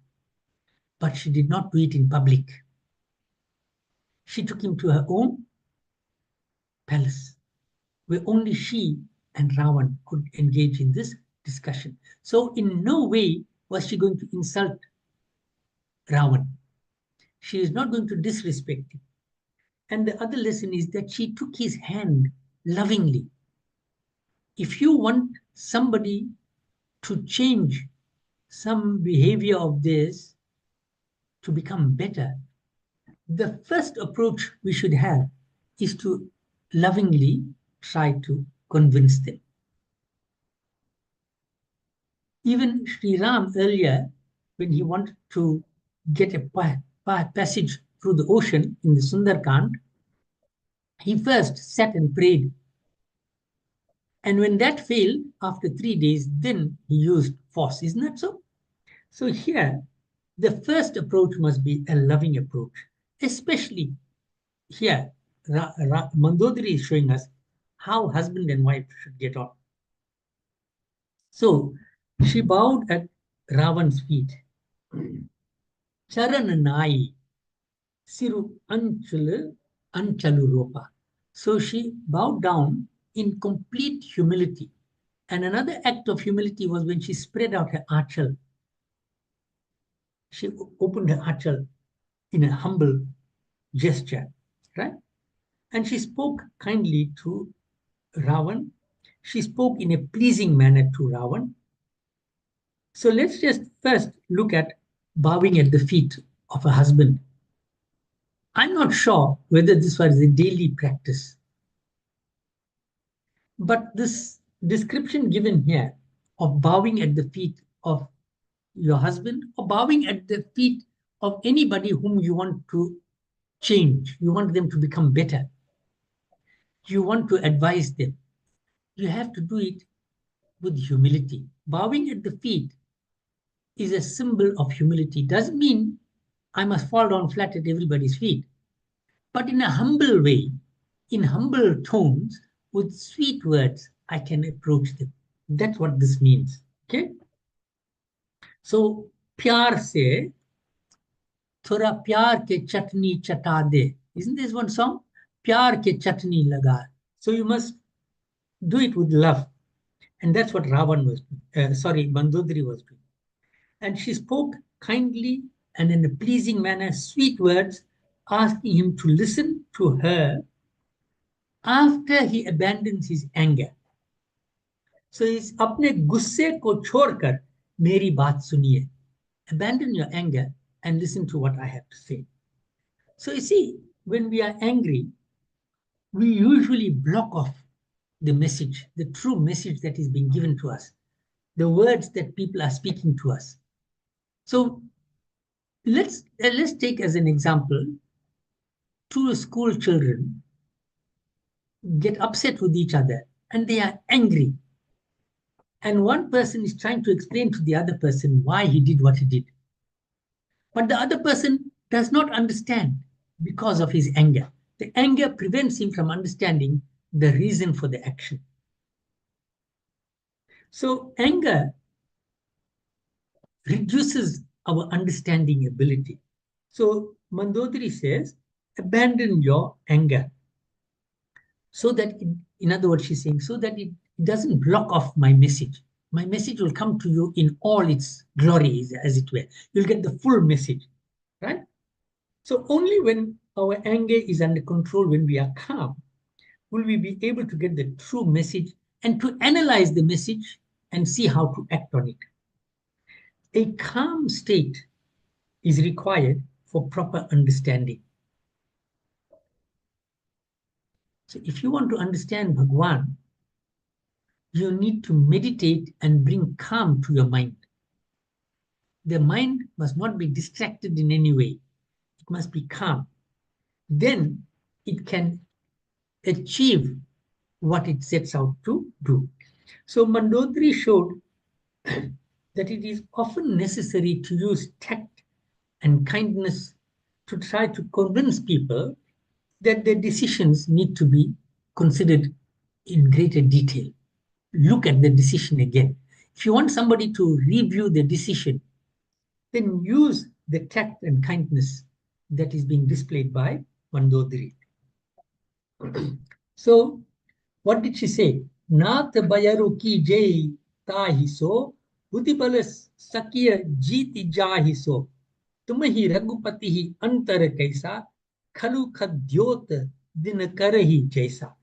but she did not do it in public. She took him to her own palace, where only she and Ravan could engage in this discussion. So in no way was she going to insult Ravan. She is not going to disrespect him. And the other lesson is that she took his hand lovingly. If you want somebody to change some behavior of theirs to become better, the first approach we should have is to lovingly try to convince them. Even Sri Ram earlier, when he wanted to get a passage through the ocean in the Sundarkand, he first sat and prayed. And when that failed, after 3 days, then he used force. Isn't that so? So here, the first approach must be a loving approach. Especially here, Mandodri is showing us how husband and wife should get on. So she bowed at Ravan's feet. Charananai Siru Anchalu Ropa. So she bowed down in complete humility. And another act of humility was when she spread out her achal. She opened her achal in a humble gesture, right? And she spoke kindly to Ravan. She spoke in a pleasing manner to Ravan. So let's just first look at bowing at the feet of a husband. I'm not sure whether this was a daily practice. But this description given here of bowing at the feet of your husband or bowing at the feet of anybody whom you want to change, you want them to become better, you want to advise them, you have to do it with humility. Bowing at the feet is a symbol of humility. Doesn't mean I must fall down flat at everybody's feet, but in a humble way, in humble tones, with sweet words, I can approach them. That's what this means. Okay? So, प्यार से थोड़ा प्यार के चटनी चटा दे. Isn't this one song? प्यार के चटनी लगा. So you must do it with love. And that's what Ravan was doing. Mandodri was doing. And she spoke kindly and in a pleasing manner, sweet words, asking him to listen to her after he abandons his anger. So he's अपने गुस्से को छोड़कर मेरी बात सुनिए. Abandon your anger and listen to what I have to say. So you see, when we are angry, we usually block off the message, the true message that is being given to us, the words that people are speaking to us. So let's take as an example two school children get upset with each other and they are angry. And one person is trying to explain to the other person why he did what he did. But the other person does not understand because of his anger. The anger prevents him from understanding the reason for the action. So anger reduces our understanding ability. So Mandodri says, abandon your anger. So that, in other words, she's saying, so that it doesn't block off my message. My message will come to you in all its glory, as it were. You'll get the full message, right? So only when our anger is under control, when we are calm, will we be able to get the true message and to analyze the message and see how to act on it. A calm state is required for proper understanding. So if you want to understand Bhagwan, you need to meditate and bring calm to your mind. The mind must not be distracted in any way. It must be calm. Then it can achieve what it sets out to do. So Mandodri showed that it is often necessary to use tact and kindness to try to convince people that their decisions need to be considered in greater detail. Look at the decision again. If you want somebody to review the decision, then use the tact and kindness that is being displayed by Mandodri. So, what did she say? Nath bayaru ki jai tahiso, buddhibalas sakya jiti jahiso, tumahi raghupati antar kaisa, khalu khadyot dinakarahi jaisa.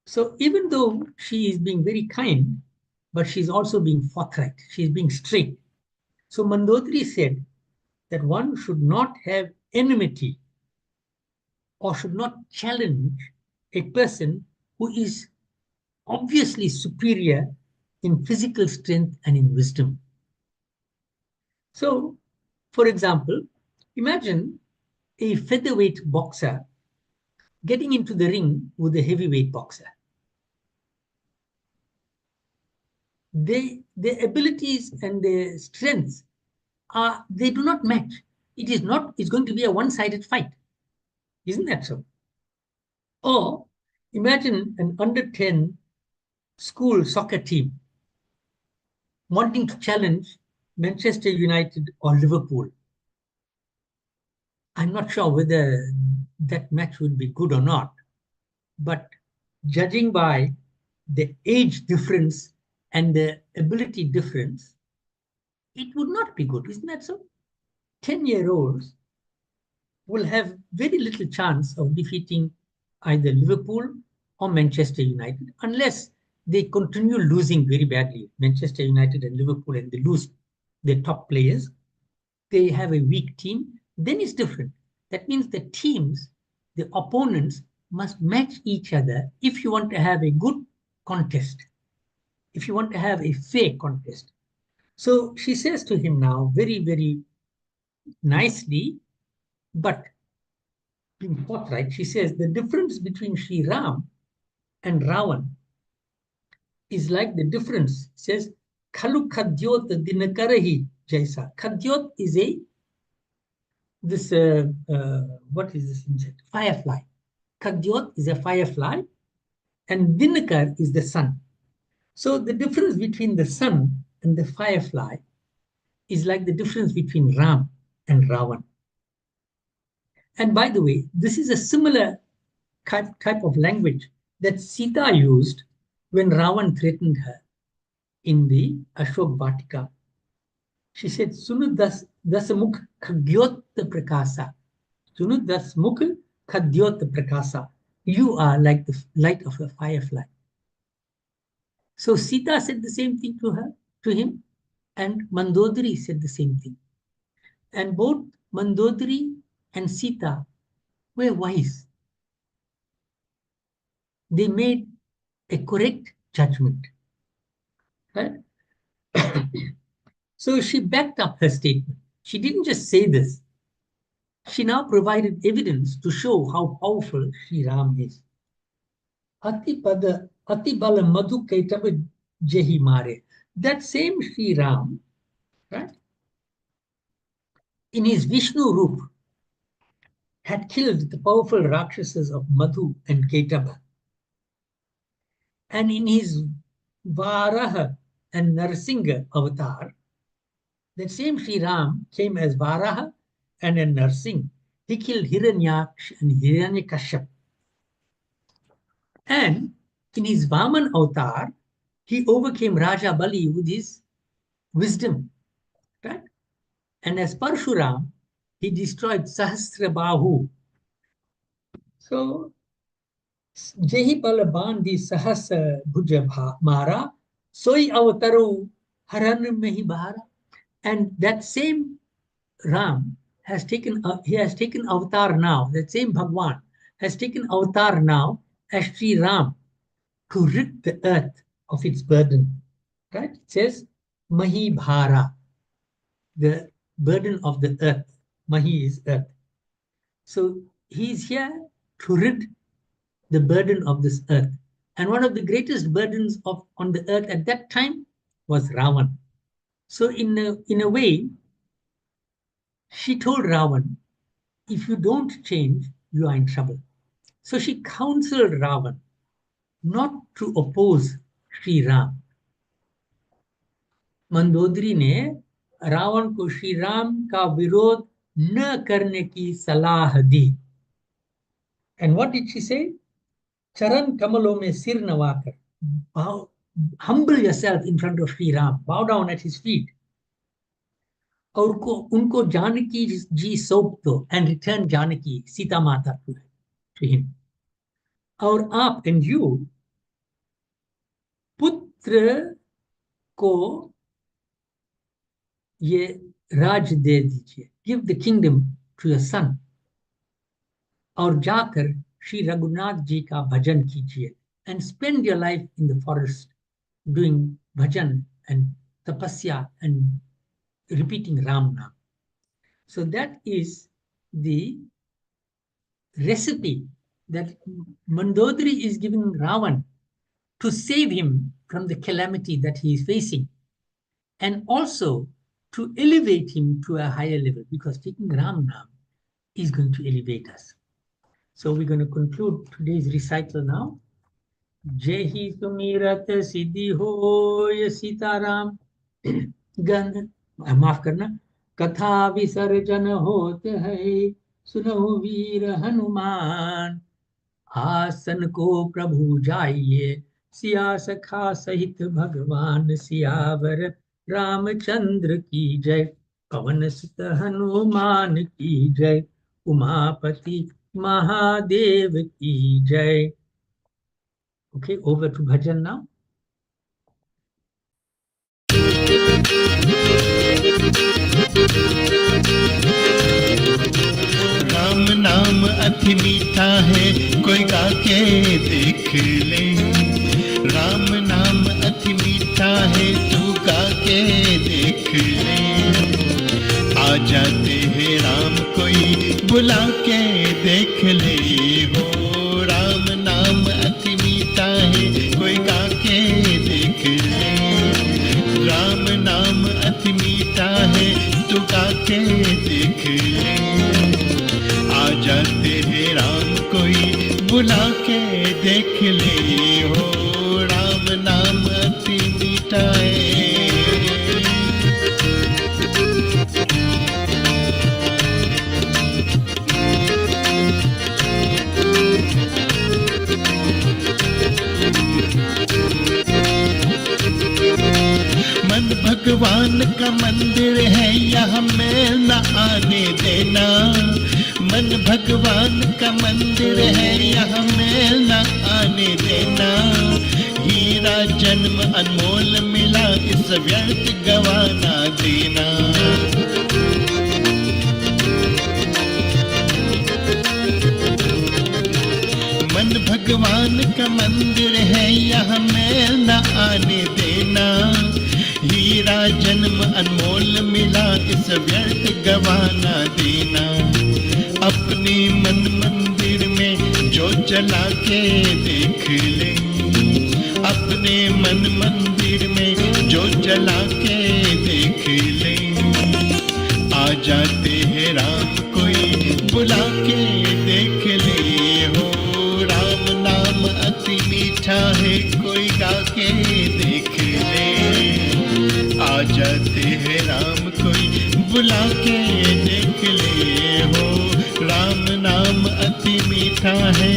So even though she is being very kind, but she's also being forthright, she's being straight. So Mandodri said that one should not have enmity or should not challenge a person who is obviously superior in physical strength and in wisdom. So, for example, imagine a featherweight boxer getting into the ring with a heavyweight boxer. Their abilities and their strengths they do not match. It's going to be a one-sided fight. Isn't that so? Or imagine an under 10 school soccer team wanting to challenge Manchester United or Liverpool. I'm not sure whether that match would be good or not, but judging by the age difference and the ability difference, it would not be good. Isn't that so? 10-year-olds will have very little chance of defeating either Liverpool or Manchester United unless they continue losing very badly. Manchester United and Liverpool, and they lose their top players. They have a weak team. Then it's different. That means the teams, the opponents, must match each other if you want to have a good contest, if you want to have a fair contest. So she says to him now, very, very nicely, but being forthright, she says the difference between Sri Ram and Ravan is like the difference. It says, Khalu Khadyot Dinakarahi Jaisa. Khadyot is what is this insect? Firefly. Khadyot is a firefly, and Dinakar is the sun. So the difference between the sun and the firefly is like the difference between Ram and Ravan. And by the way, this is a similar type of language that Sita used when Ravan threatened her in the Ashok Vatika. She said, Sunu dasamukh khagyot prakasa. Sunu dasmukh khagyot prakasa. You are like the light of a firefly. So Sita said the same thing to him, and Mandodri said the same thing. And both Mandodri and Sita were wise. They made a correct judgment. Right? So she backed up her statement. She didn't just say this. She now provided evidence to show how powerful Sri Ram is. Atipada atibala madhu kaitava jehi mare. That same Sri Ram, right, in his Vishnu Roop, had killed the powerful Rakshasas of Madhu and Ketaba. And in his Varaha and Narsingha avatar, that same Sri Ram came as Varaha and a Narsingh. He killed Hiranyaksha and Hiranyakashyap. And in his Vaman avatar, he overcame Raja Bali with his wisdom. Right? And as Parshuram, he destroyed Sahasrabahu. So, Jehi Balaban di Sahasa Bhuja Mara, Soi Avataru Haran Mehi Bahara. And that same Ram has taken avatar now, that same Bhagwan has taken avatar now as Sri Ram to rid the earth of its burden. Right? It says Mahi Bhara, the burden of the earth. Mahi is earth. So he's here to rid the burden of this earth. And one of the greatest burdens on the earth at that time was Ravan. So in a way, she told Ravan, if you don't change, you are in trouble. So she counseled Ravan not to oppose Sri Ram. Mandodari ने रावण को श्री राम का विरोध न करने की सलाह दी. And what did she say? चरण कमलों में सिर नवाकर, bow, humble yourself in front of Sri Ram, bow down at his feet. और उनको जानकी जी सौंप दो, and return जानकी, सीता माता to him. और आप and you, पुत्र को ये राज दे दीजिए, give the kingdom to your son. और जाकर श्री रघुनाथ जी का भजन कीजिए, and spend your life in the forest doing bhajan and tapasya and repeating Ram Nam. So that is the recipe that Mandodri is giving Ravan to save him from the calamity that he is facing, and also to elevate him to a higher level, because taking Ram Nam is going to elevate us. So we're going to conclude today's recital now. Jehi sumirat siddhi hoy Sitaram Gandh माफ करना, कथा विसर्जन होत है सुनहु वीर हनुमान, आसन को प्रभु जाइए सिया सखा सहित भगवान, सियावर रामचंद्र की जय, पवन सुत हनुमान की जय, उमापति महादेव की जय. Okay, over to bhajan now. Ram नाम अति मीठा है कोई गा के देख ले, राम नाम अति मीठा है तू गा के देख ले, आ जाते हैं राम कोई बुला के देख ले हो, राम नाम अति मीठा है कोई गा के देख ले, राम नाम अति मीठा है तू गा के देख ले, आ जाते हैं राम कोई बुला के देख ले हो, राम नाम अति मीठा है. भगवान का मंदिर है, यहाँ मैल न आने देना। मन भगवान का मंदिर है, यहाँ मैल न आने देना। हीरा जन्म अनमोल मिला, इस व्यर्थ गवाना देना। मन भगवान का मंदिर है, यहाँ मैल न आने देना। हीरा जन्म अनमोल मिला, इस व्यर्थ गवाना देना। अपने मन मंदिर में जो जला के देख ले, अपने मन मंदिर में जो जला के देख ले। आ जाते हैं राम कोई बुला के देख ले हो। राम नाम अति मीठा है, कोई गा के देख ले। आ जाते हैं राम कोई बुला के देख ले हो। राम नाम अति मीठा है।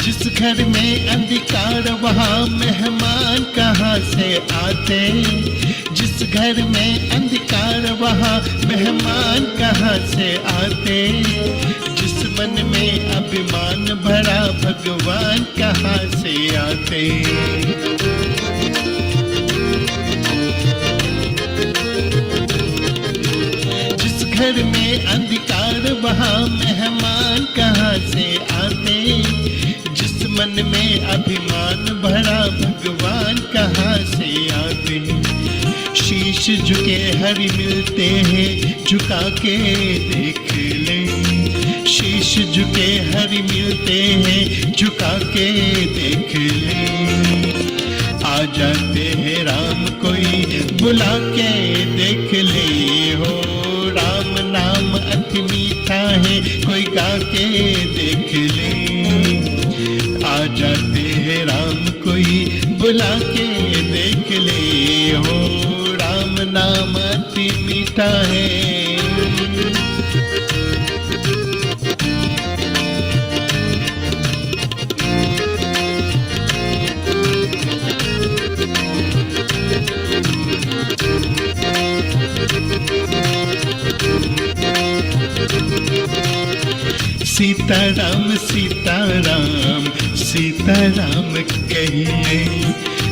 जिस घर में अंधकार वहाँ मेहमान कहाँ से आते। जिस घर में अंधकार वहाँ मेहमान कहाँ से आते। जिस मन में अभिमान भरा भगवान कहाँ से आते। जिस घर में अंधकार वहाँ मेहमान कहाँ से आते। जिस मन में अभिमान भरा भगवान कहाँ से आते। शीश झुके हरि मिलते हैं, झुका के देख ले। शीश झुके हरि मिलते हैं, झुका के देख ले। आ जाते हैं राम कोई बुला के देख ले हो। राम नाम अति मीठा है, कोई गा के देख ले। आ जाते हैं राम कोई बुला के देख ले हो। राम नाम अति मीठा है। सीताराम सीताराम सीताराम कहिए।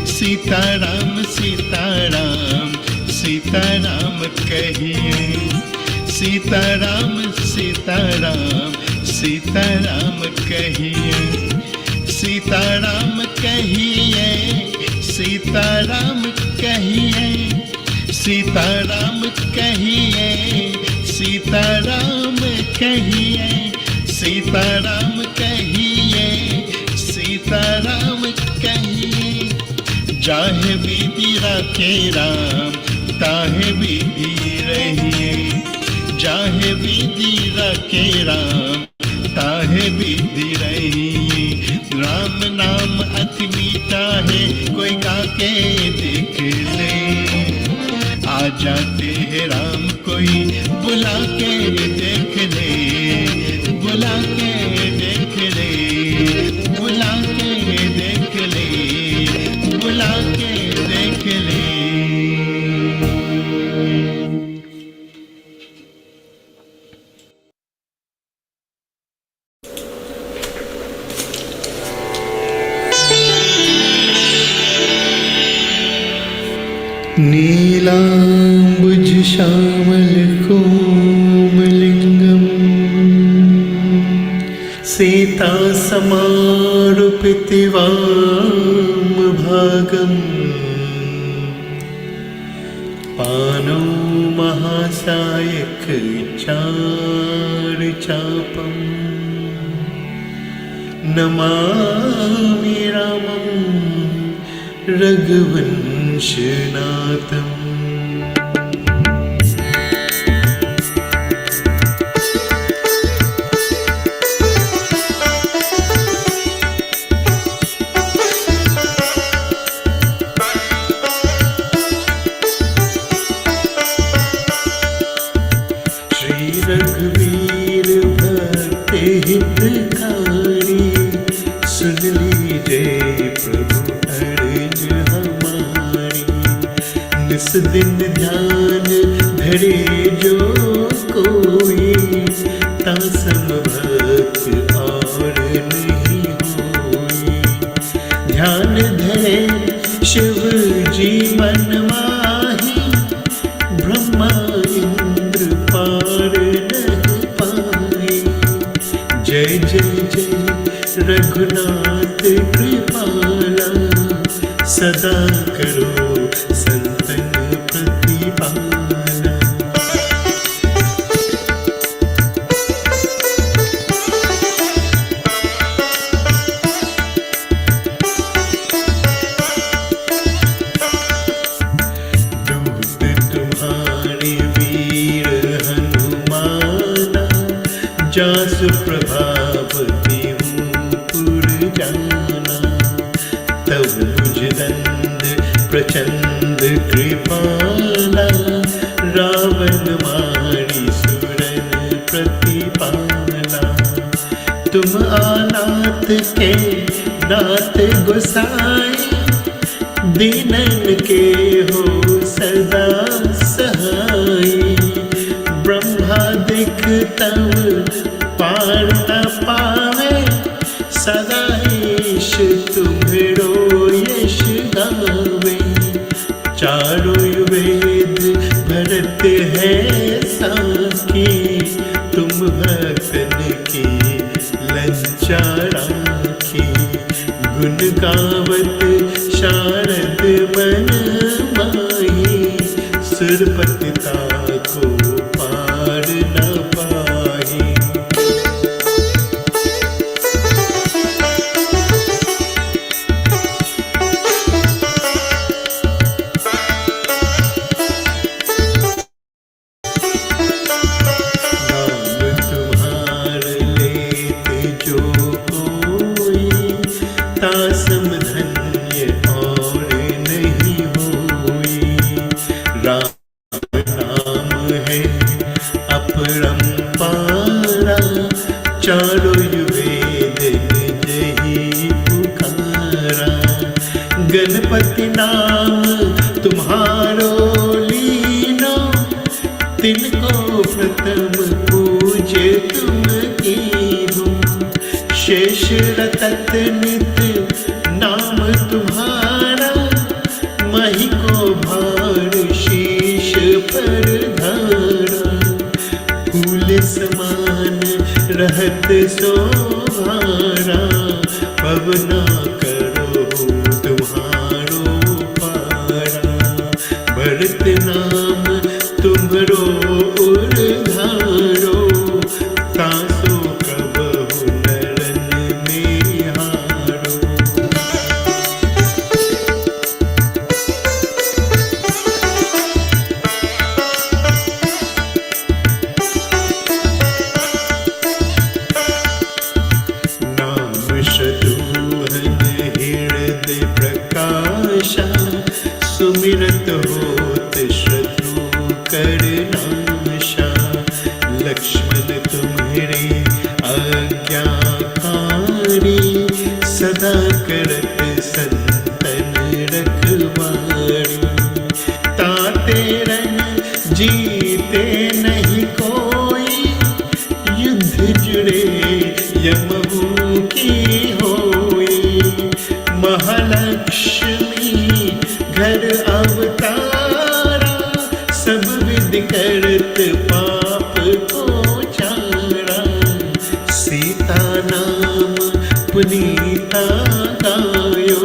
सीताराम सीताराम सीताराम कहिए। सीताराम सीताराम सीताराम कहिए। सीताराम कहिए। सीताराम कहिए। सीताराम कहिए। सीताराम कहिए। सीताराम कहिए। सीताराम कहिए। जाहे विधि राखे राम, ताहे विधि रहिए। जाहे विधि राखे राम, ताहे विधि रहिए। राम नाम अति मीठा है, कोई गा के देख ले। आ जाते हैं राम कोई बुला के देख ले। बुला के देख ले। बुला के देख ले। बुला के देख ले। नीलाम्बुज श्यामल कोमलिंगम सीता समारूपिति वामभागम् पानो महासायक चारुचापम् नमामि रामं रघुवंशनाथम्। सुन लीजिए प्रभु अर्ज हमारी। निस दिन ध्यान धरे जो कोई, तासम भक्त और नहीं होई। ध्यान धरे शिव जी मन माही, ब्रह्मा इंद्र पार नहीं पाए। जय जय जय रघुनाथ कृपाला, सदा करो संतन प्रतिपाला। दूत तुम्हारे वीर हनुमाना, जासु प्रभावती हूँ पुर जाना। तब भुजदंड प्रचंड कृपाला, रावण मारी सुरन प्रतिपाला। तुम आनाथ के नाथ गोसाई, दीनन के हो सदा सहाई। ब्रह्मादिक तब पार न पावे, सदा ईश तुम्हरो यश गावे। चारों वेद भरत है साखी, तुम भक्तन की लज्जा राखी। गुण गावत शारद मन माही, सुरपतिता को पार न पाही। नाम तुम्हार लेत जो कोई, तासम धन्य और नहीं होई। राम नाम है अपरंपारा, चारों वेद जही पुकारा। गणपति नाम तुम्हारो लीनो, तिनको प्रथम पूजे तुम कीनो। शेष रतत नित नाम तुम्हारा, मही को भार शीश पर धारा। फूल समान रहत सोहारा, पवना करो तुम्हारो पारा। भरत नाम तुम्हरो उर्धारो, तासो कबहु नरन में हारो। नाम शत्रुघ्न हृदय प्रकाशा, सुमिरत होत शत्रु कर नाशा। लक्ष्मण तुम्हारे आज्ञाकारी, सदा करत संतन रखवारी। ताते रन जीते नहीं कोई, युद्ध जुड़े यमहू की होई। महालक्ष्मी घर अवतारा, सब विधि करत पाप को चारा। सीता नाम पुनीता गायो,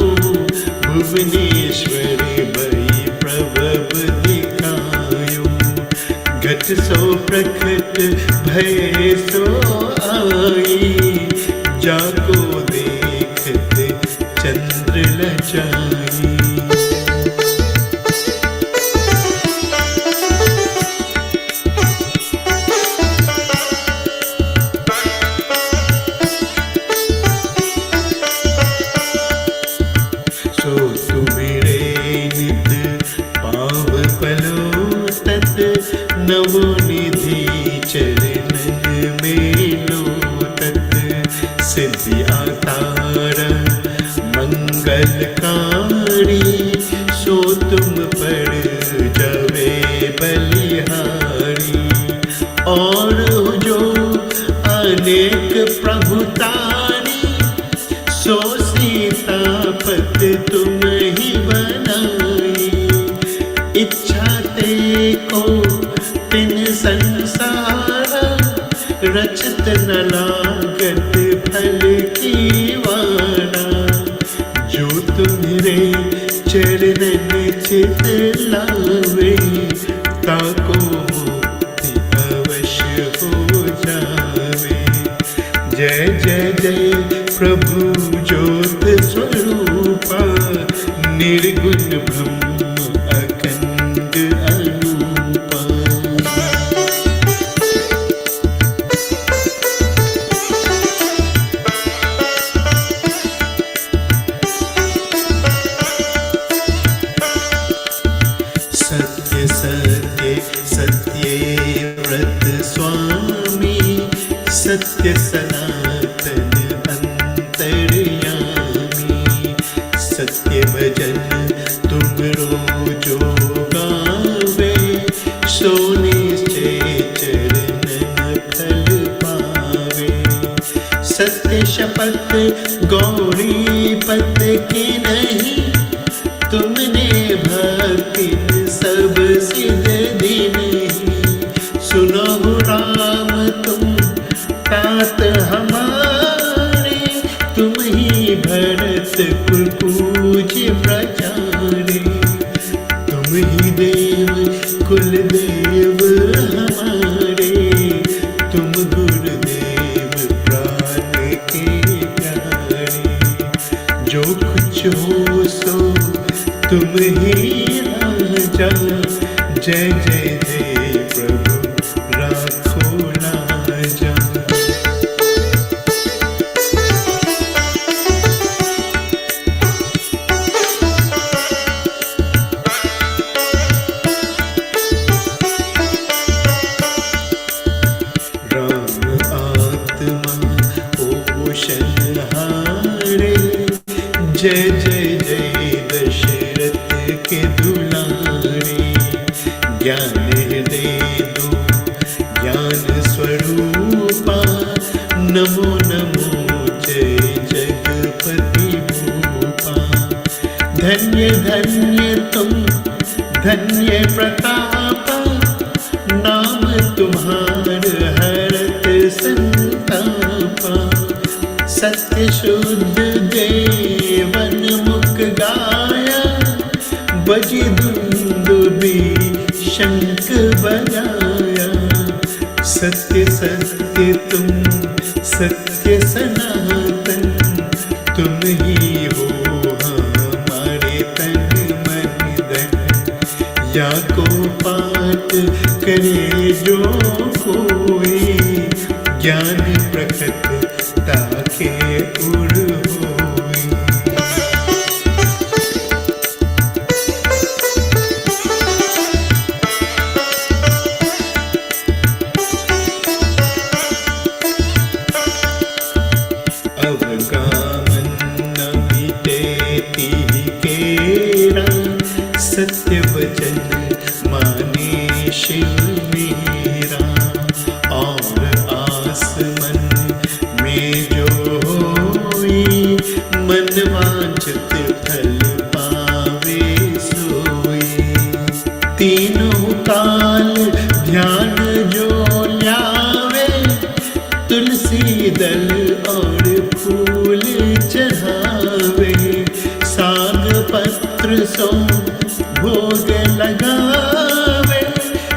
भुवनेश्वरी भई प्रभव दिखायो। घट सो प्रकट भय सो आई, जाको देखत चंद्र लजाई। सो तुम्हेरे नित पाव पलोतत, नवो निधि चरणन में लोतत। सिद्धि आतार ललकारी, सो तुम पर जावे बलिहारी। और जो अनेक प्रभुतारी, सो सीतापत तुम ही बनाई। इच्छा ते को तिन संसार, रचत न लागत फल की वारा। जो तुम्हारे चरणन चित लावे, ताको मुक्ति अवश्य हो जावे। जय जय जय प्रभु ज्योत स्वरूपा, निर्गुण ब्रह्म अखंड अनूपा। सत्य सत्य सत्य व्रत स्वामी, सत्य सनातन अंतर्यामी। सत्य भजन तुमरो जो गावे, सो निश्चय चरणन फल पावे। सत्य शपथ गौरी पत की नहीं, तुमने भक्ति सब सिद्ध दीनी। सुनो राम तुम तात हमारे, तुम ही भरत कुल पूज्य प्रचारे। तुम ही देव कुल देव हमारे, तुम गुरुदेव प्राण के प्यारे। जो कुछ हो सो तुम ही राजा, जय जय जय प्रभु राखो लाजा। राम आत्मा पोषणहारे, जय जय जय दशरथ के दुलारे। ज्ञान दे दो ज्ञान स्वरूपा, नमो नमो जय जगपति भूपा। धन्य धन्य तुम धन्य प्रताप, नाम तुम्हार हरत संतापा। सत्य शुद्ध देवन मुख गाया, बजी दुंदुबी शंख बजाया। सत्य सत्य तुम सत्य सनातन, तुम ही हो हमारे तन मन धन। या को पाठ करे जो कोई, ज्ञान प्रकट ताके उड़ होई। अवगामन बीतेती केरा, सत्य वचन माने शिव मेरा। और आस मन में जो होई, मन वांछित फल पावे सोई। तीनों काल ध्यान जो ल्यावे, तुलसी दल और फूल चढ़ावे। साग पत्र सो भोग लगावे,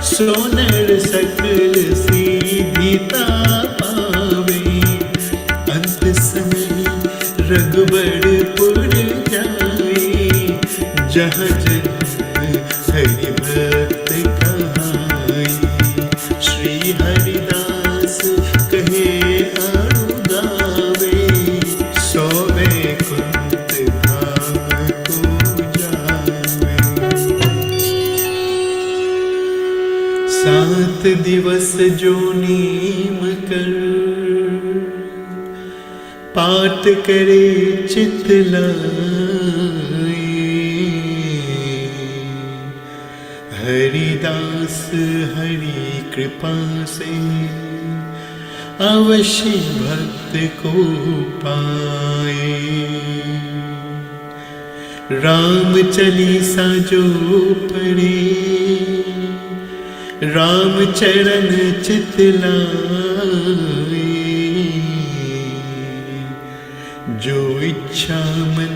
सोनर सकल सीधिता पावे। अंत समय रघुबरपुर जाए, जहाँ जन्म हरि भक्त कहाई। श्री हरिदास कहे अरु गावे, सोवे कुंत धाम को जावे। 7 दिवस जो नीम कर, पाठ करे चित लावे। हरिदास हरि कृपा से अवश्य भक्त को पाए। राम चालीसा जो पढ़े राम चरण चित लाए। जो इच्छा मन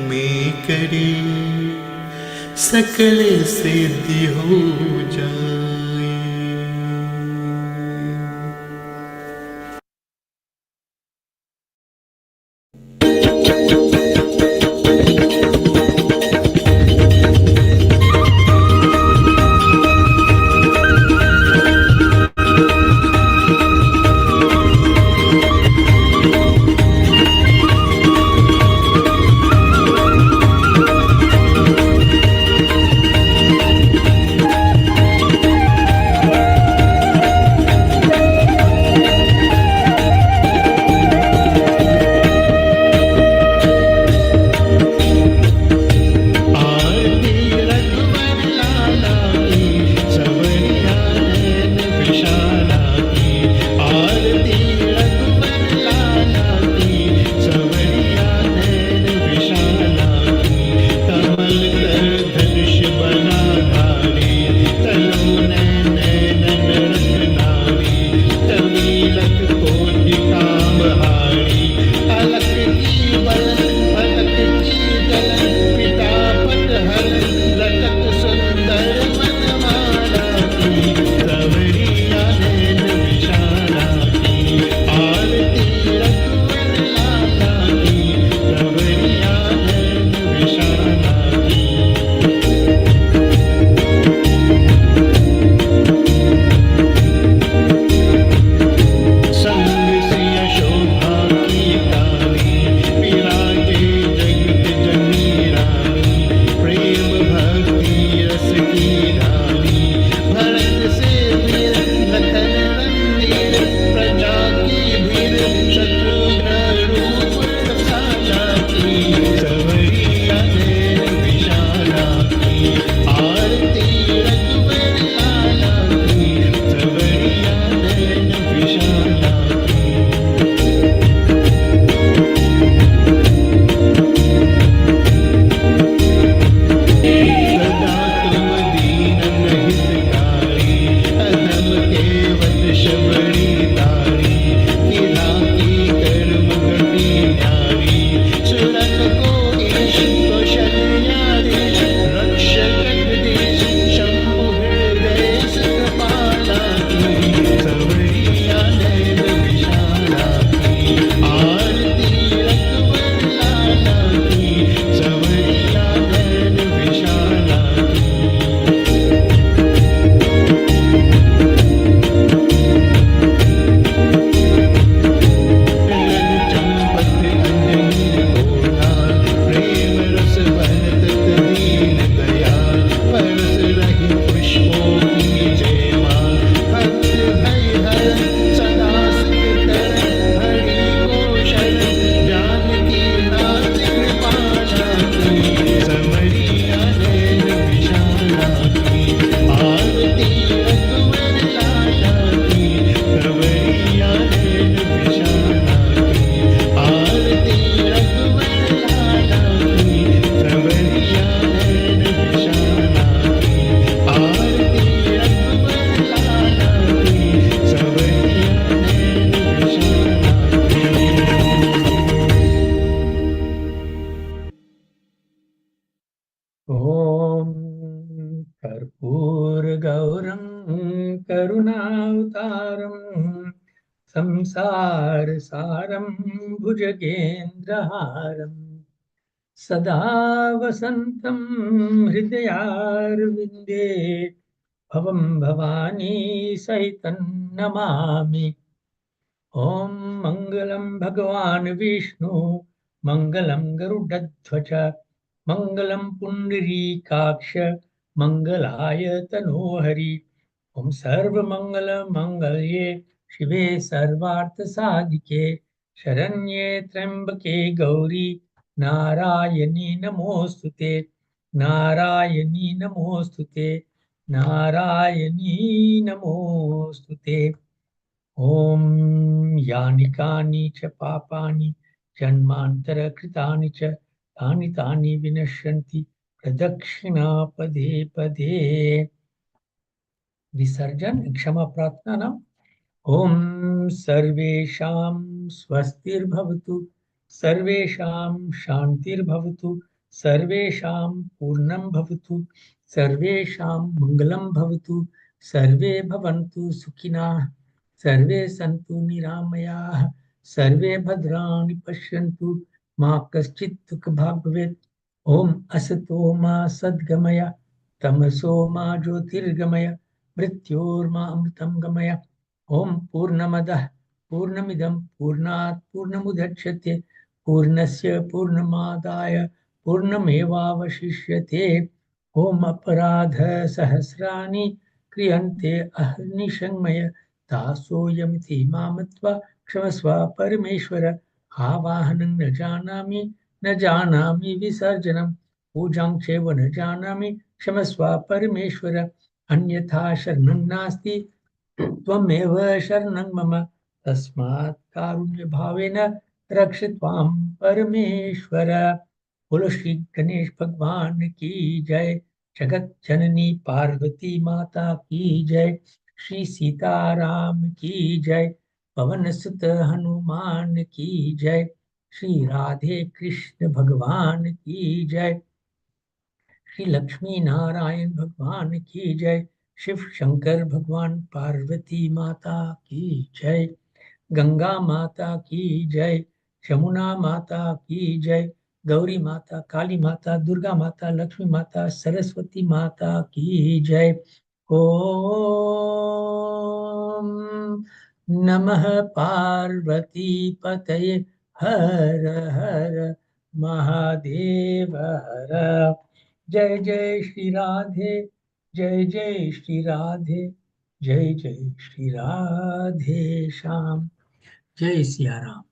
में करे सकल सिद्धि हो जाए। कर्पूरगौरं करुणावतारं संसारसारं भुजगेन्द्रहारं सदा वसन्तं हृदयारविन्दे भवं भवानी सहितं नमामि। ॐ मङ्गलं भगवान् विष्णु मङ्गलं गरुडध्वज मङ्गलं पुण्डरीकाक्ष मङ्गलाय तनोहरि। ॐ सर्वमङ्गलमङ्गल्ये शिवे सर्वार्थसाधिके शरण्ये त्र्यम्बके गौरी नारायणी नमोऽस्तुते नारायणी नमोऽस्तुते नारायणी नमोस्तुते। ओम यानि कानि च पापानि जन्मान्तरकृतानि च तानि तानि विनश्यन्ति प्रदक्षिणा पदे पदे। विसर्जन क्षमा प्रार्थना नाम। ओम सर्वेषां स्वस्तिर्भवतु, सर्वेषां शान्तिर्भवतु, सर्वेषां पूर्णं भवतु, सर्वेषां मङ्गलं भवतु, सर्वे भवन्तु सुखिनः, सर्वे सन्तु निरामयाः, सर्वे भद्राणि पश्यन्तु, मा कश्चित् दुःखभाग् भवेत्। ॐ असतो मा सद्गमय, तमसो मा ज्योतिर्गमय, मृत्योर्मा अमृतं गमय। ॐ पूर्णमदः पूर्णमिदं पूर्णात् पूर्णमुदच्यते पूर्णस्य पूर्णमादाय पूर्णमेवावशिष्यते। ॐ अपराधसहस्राणि क्रियन्ते अहर्निशं मया दासोऽयमिति मामत्वा क्षमस्व परमेश्वर। आवाहनं न जानामि विसर्जनं पूजां चैव न जानामि क्षमस्व परमेश्वर। अन्यथा शरणं नास्ति त्वमेव शरणं मम, तस्मात् कारुण्यभावेन रक्ष त्वां परमेश्वर। बोलो श्री गणेश भगवान की जय, जगत जननी पार्वती माता की जय, श्री सीताराम की जय, पवन सुत हनुमान की जय, श्री राधे कृष्ण भगवान की जय, श्री लक्ष्मी नारायण भगवान की जय, शिव शंकर भगवान पार्वती माता की जय, गंगा माता की जय, यमुना माता की जय, गौरी माता, काली माता, दुर्गा माता, लक्ष्मी माता, सरस्वती माता की जय। ओम नमः पार्वती पतये हर हर महादेव हर। जय जय श्री राधे, जय जय श्री राधे, जय जय श्री राधे श्याम। जय सिया राम।